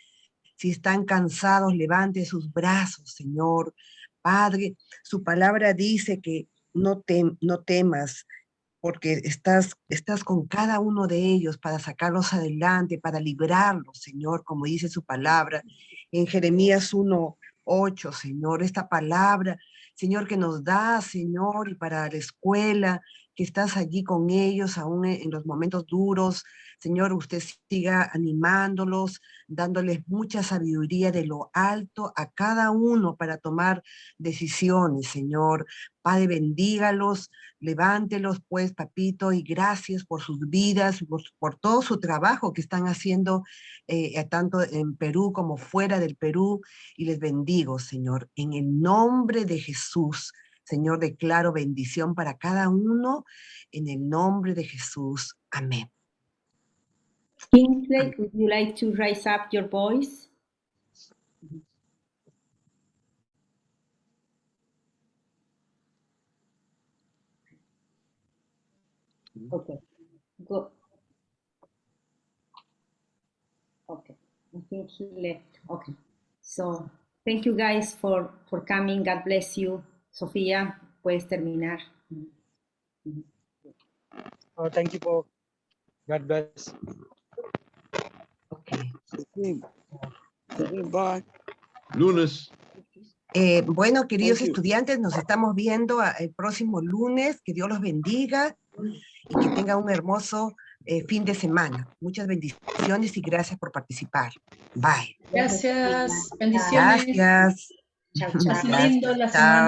Si están cansados, levante sus brazos, Señor. Padre, su palabra dice que no temas, porque estás con cada uno de ellos para sacarlos adelante, para librarlos, Señor, como dice su palabra. En Jeremías 1:8, Señor, esta palabra, Señor, que nos da, Señor, y para la escuela, que estás allí con ellos, aún en los momentos duros. Señor, usted siga animándolos, dándoles mucha sabiduría de lo alto a cada uno para tomar decisiones, Señor. Padre, bendígalos, levántelos, pues, papito, y gracias por sus vidas, por todo su trabajo que están haciendo, tanto en Perú como fuera del Perú, y les bendigo, Señor. En el nombre de Jesús, Señor, declaro bendición para cada uno, en el nombre de Jesús. Amén. Kingsley, would you like to raise up your voice? Okay, go. Okay, I think he left. Okay, so thank you guys for coming. God bless you. Sofía, puedes terminar. Oh, thank you for God bless. Okay. Bye. Lunes. Bueno, queridos Thank you. estudiantes, nos estamos viendo el próximo lunes. Que Dios los bendiga y que tengan un hermoso fin de semana. Muchas bendiciones y gracias por participar. Bye. Gracias, bendiciones. Gracias. Chao, chao. Pasen lindo la Chao. semana.